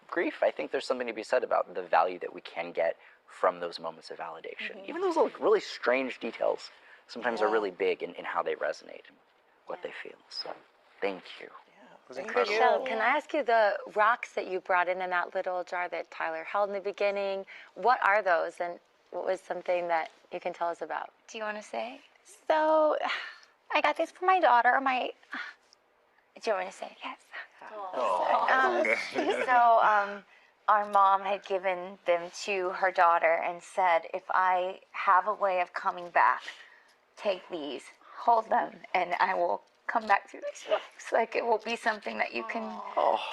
grief, I think there's something to be said about the value that we can get from those moments of validation. Even those really strange details sometimes are really big in how they resonate and what they feel. So, thank you. It was incredible. Michelle, can I ask you the rocks that you brought in that little jar that Tyler held in the beginning? What are those, and what was something that you can tell us about? Do you want to say? So, I got these for my daughter. Do you want me to say? Yes. Oh. So, our mom had given them to her daughter and said, if I have a way of coming back, take these, hold them, and I will come back through these books. Like, it will be something that you can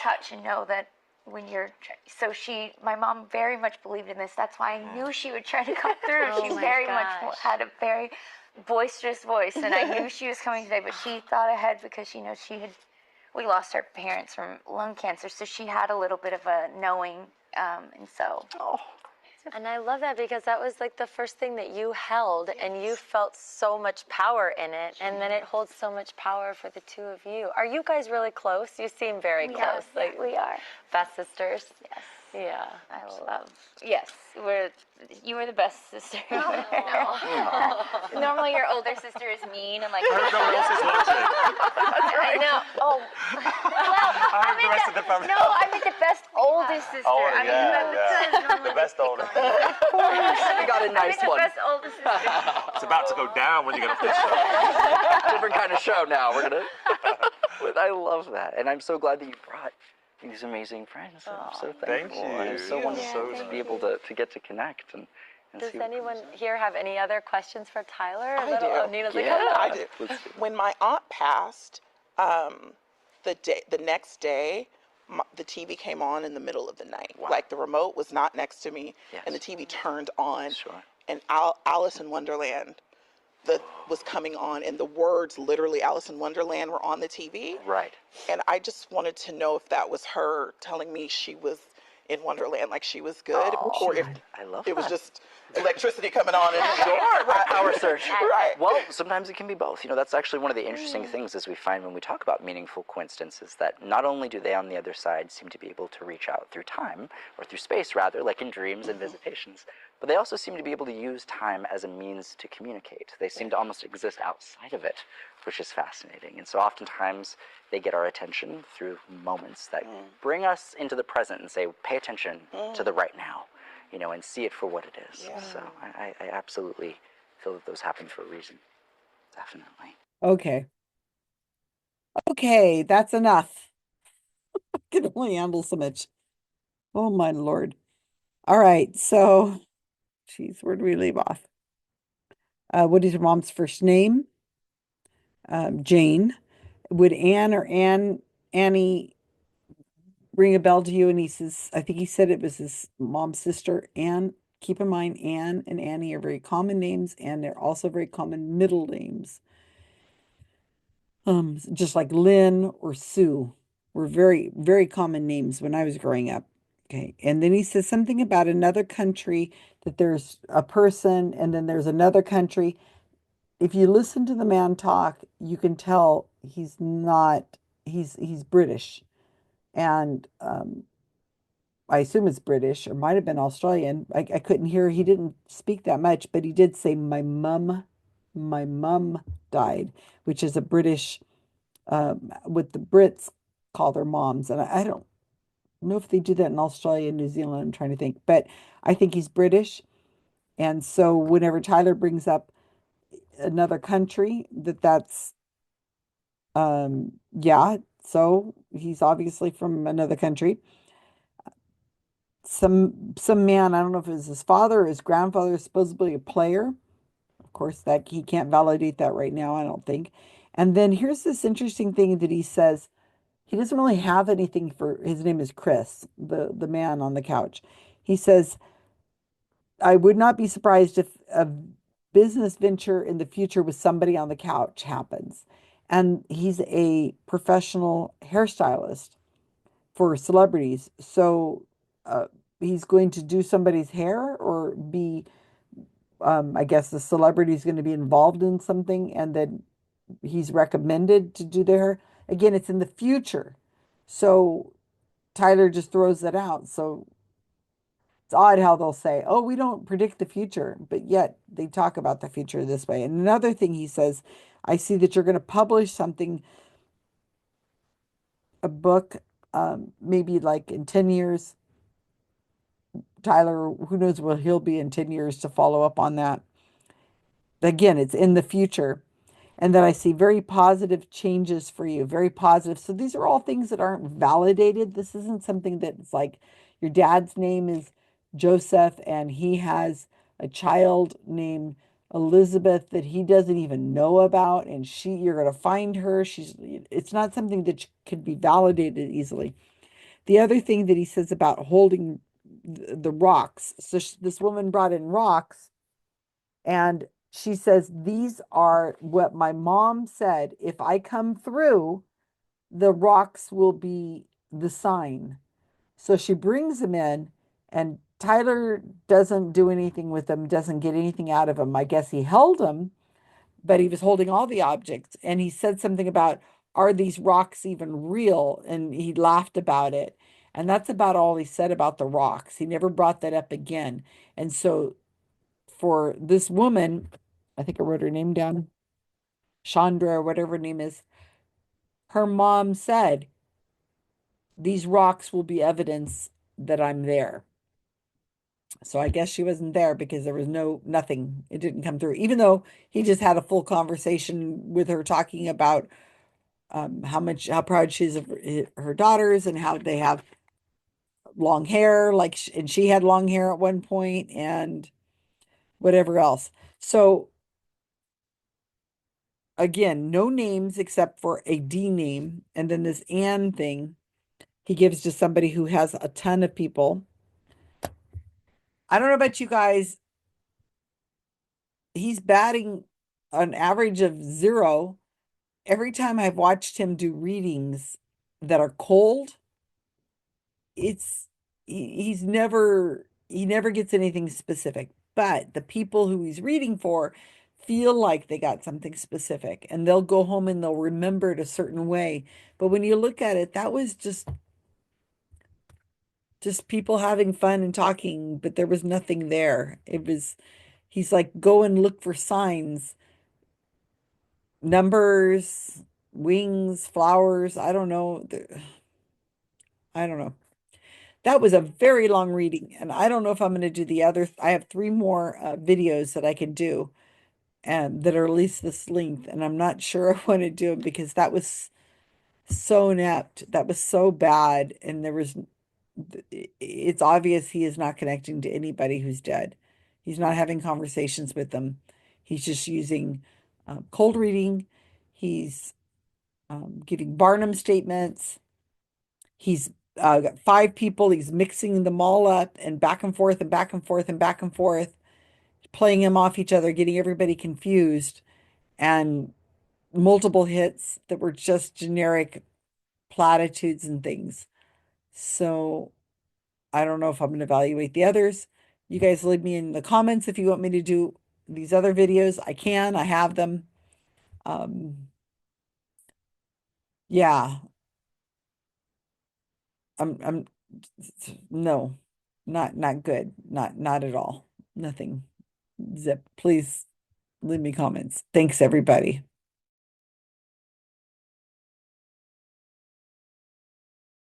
touch and know that when you're. So my mom very much believed in this. That's why I knew she would try to come through. Oh She my very gosh. much had a very boisterous voice, and I knew she was coming today, but she thought ahead because she knows we lost our parents from lung cancer, so she had a little bit of a knowing, and so. And I love that, because that was like the first thing that you held, and you felt so much power in it, and then it holds so much power for the two of you. Are you guys really close? You seem very close. Like we are. Best sisters. Yes. Yeah. I love. Yes, you were the best sister. Normally, your older sister is mean and like. No one else is watching. I know. Oh. Well, I the rest of the family. no, I meant the best oldest sister. Older, I mean, yeah. The best older. We got a I nice meant the one. best oldest sister. It's about to go down when you get off this show. Different kind of show now. We're gonna. But I love that, and I'm so glad that you brought these amazing friends. I'm so Thank thankful. And it's so you. wonderful to be able to get to connect and Does see what anyone comes here have any other questions for Tyler? I do. Oh, Nina's like, Yeah. hello. I do. Let's do it. When my aunt passed, the next day, the TV came on in the middle of the night. Wow. Like, the remote was not next to me, and the Yes. TV turned on, Sure. and Alice in Wonderland was coming on, and the words literally Alice in Wonderland were on the TV. Right. And I just wanted to know if that was her telling me she was in Wonderland, like she was good, or if I love it was that. just electricity coming on and Power surge. Right. Well, sometimes it can be both. That's actually one of the interesting things as we find when we talk about meaningful coincidences, that not only do they on the other side seem to be able to reach out through time, or through space rather, like in dreams and visitations, but they also seem to be able to use time as a means to communicate. They seem to almost exist outside of it, which is fascinating. And so oftentimes they get our attention through moments that bring us into the present and say, pay attention to the right now, and see it for what it is. So I absolutely feel that those happen for a reason. Definitely. Okay, that's enough. I can only handle so much. Oh my Lord. All right, so, geez, where do we leave off? What is your mom's first name? Jane. Would Anne or Annie ring a bell to you? And he says, I think he said it was his mom's sister, Anne. Keep in mind, Anne and Annie are very common names, and they're also very common middle names. Just like Lynn or Sue were very, very common names when I was growing up. Okay. And then he says something about another country, that there's a person and then there's another country. If you listen to the man talk, you can tell he's British. And I assume it's British, or might have been Australian. I couldn't hear. He didn't speak that much, but he did say my mum died, which is a British, what the Brits call their moms. And I don't know if they do that in Australia and New Zealand. I'm trying to think, but I think he's British. And so whenever Tyler brings up another country, that's yeah, so he's obviously from another country. Some man, I don't know if it was his father or his grandfather, is supposedly a player. Of course, that he can't validate that right now, I don't think. And then here's this interesting thing that he says. He doesn't really have anything for his name is Chris, the man on the couch. He says, I would not be surprised if a business venture in the future with somebody on the couch happens. And he's a professional hairstylist for celebrities. So he's going to do somebody's hair or be, I guess the celebrity is going to be involved in something and then he's recommended to do their hair. Again, it's in the future. So Tyler just throws that out. So it's odd how they'll say, oh, we don't predict the future, but yet they talk about the future this way. And another thing he says, I see that you're going to publish something, a book, maybe like in 10 years. Tyler, who knows what he'll be in 10 years to follow up on that. Again, it's in the future. And then I see very positive changes for you, very positive. So these are all things that aren't validated. This isn't something that's like your dad's name is Joseph and he has a child named Elizabeth that he doesn't even know about and you're going to find her. It's not something that could be validated easily. The other thing that he says about holding the rocks. So this woman brought in rocks and she says, these are what my mom said. If I come through, the rocks will be the sign. So she brings them in, and Tyler doesn't do anything with them, doesn't get anything out of them. I guess he held them, but he was holding all the objects. And he said something about, are these rocks even real? And he laughed about it. And that's about all he said about the rocks. He never brought that up again. And so for this woman, I think I wrote her name down, Chandra or whatever her name is, her mom said, these rocks will be evidence that I'm there. So I guess she wasn't there because there was nothing. It didn't come through, even though he just had a full conversation with her talking about how proud she is of her daughters and how they have long hair, and she had long hair at one point and whatever else. So again, no names except for a D name. And then this Anne thing he gives to somebody who has a ton of people. I don't know about you guys. He's batting an average of 0. Every time I've watched him do readings that are cold, it's he never gets anything specific. But the people who he's reading for feel like they got something specific and they'll go home and they'll remember it a certain way. But when you look at it, that was just people having fun and talking, but there was nothing there. He's like, go and look for signs, numbers, wings, flowers. I don't know. I don't know. That was a very long reading, and I don't know if I'm going to do the other. I have 3 more videos that I can do, and that are at least this length, and I'm not sure I want to do them because that was so inept. That was so bad, and it's obvious he is not connecting to anybody who's dead. He's not having conversations with them. He's just using cold reading. He's giving Barnum statements. He's got 5 people. He's mixing them all up and back and forth and back and forth and back and forth, playing them off each other, getting everybody confused, and multiple hits that were just generic platitudes and things. So I don't know if I'm going to evaluate the others. You guys leave me in the comments if you want me to do these other videos. I can, I have them. Yeah, I'm no, not good. Not at all. Nothing. Zip. Please leave me comments. Thanks, everybody.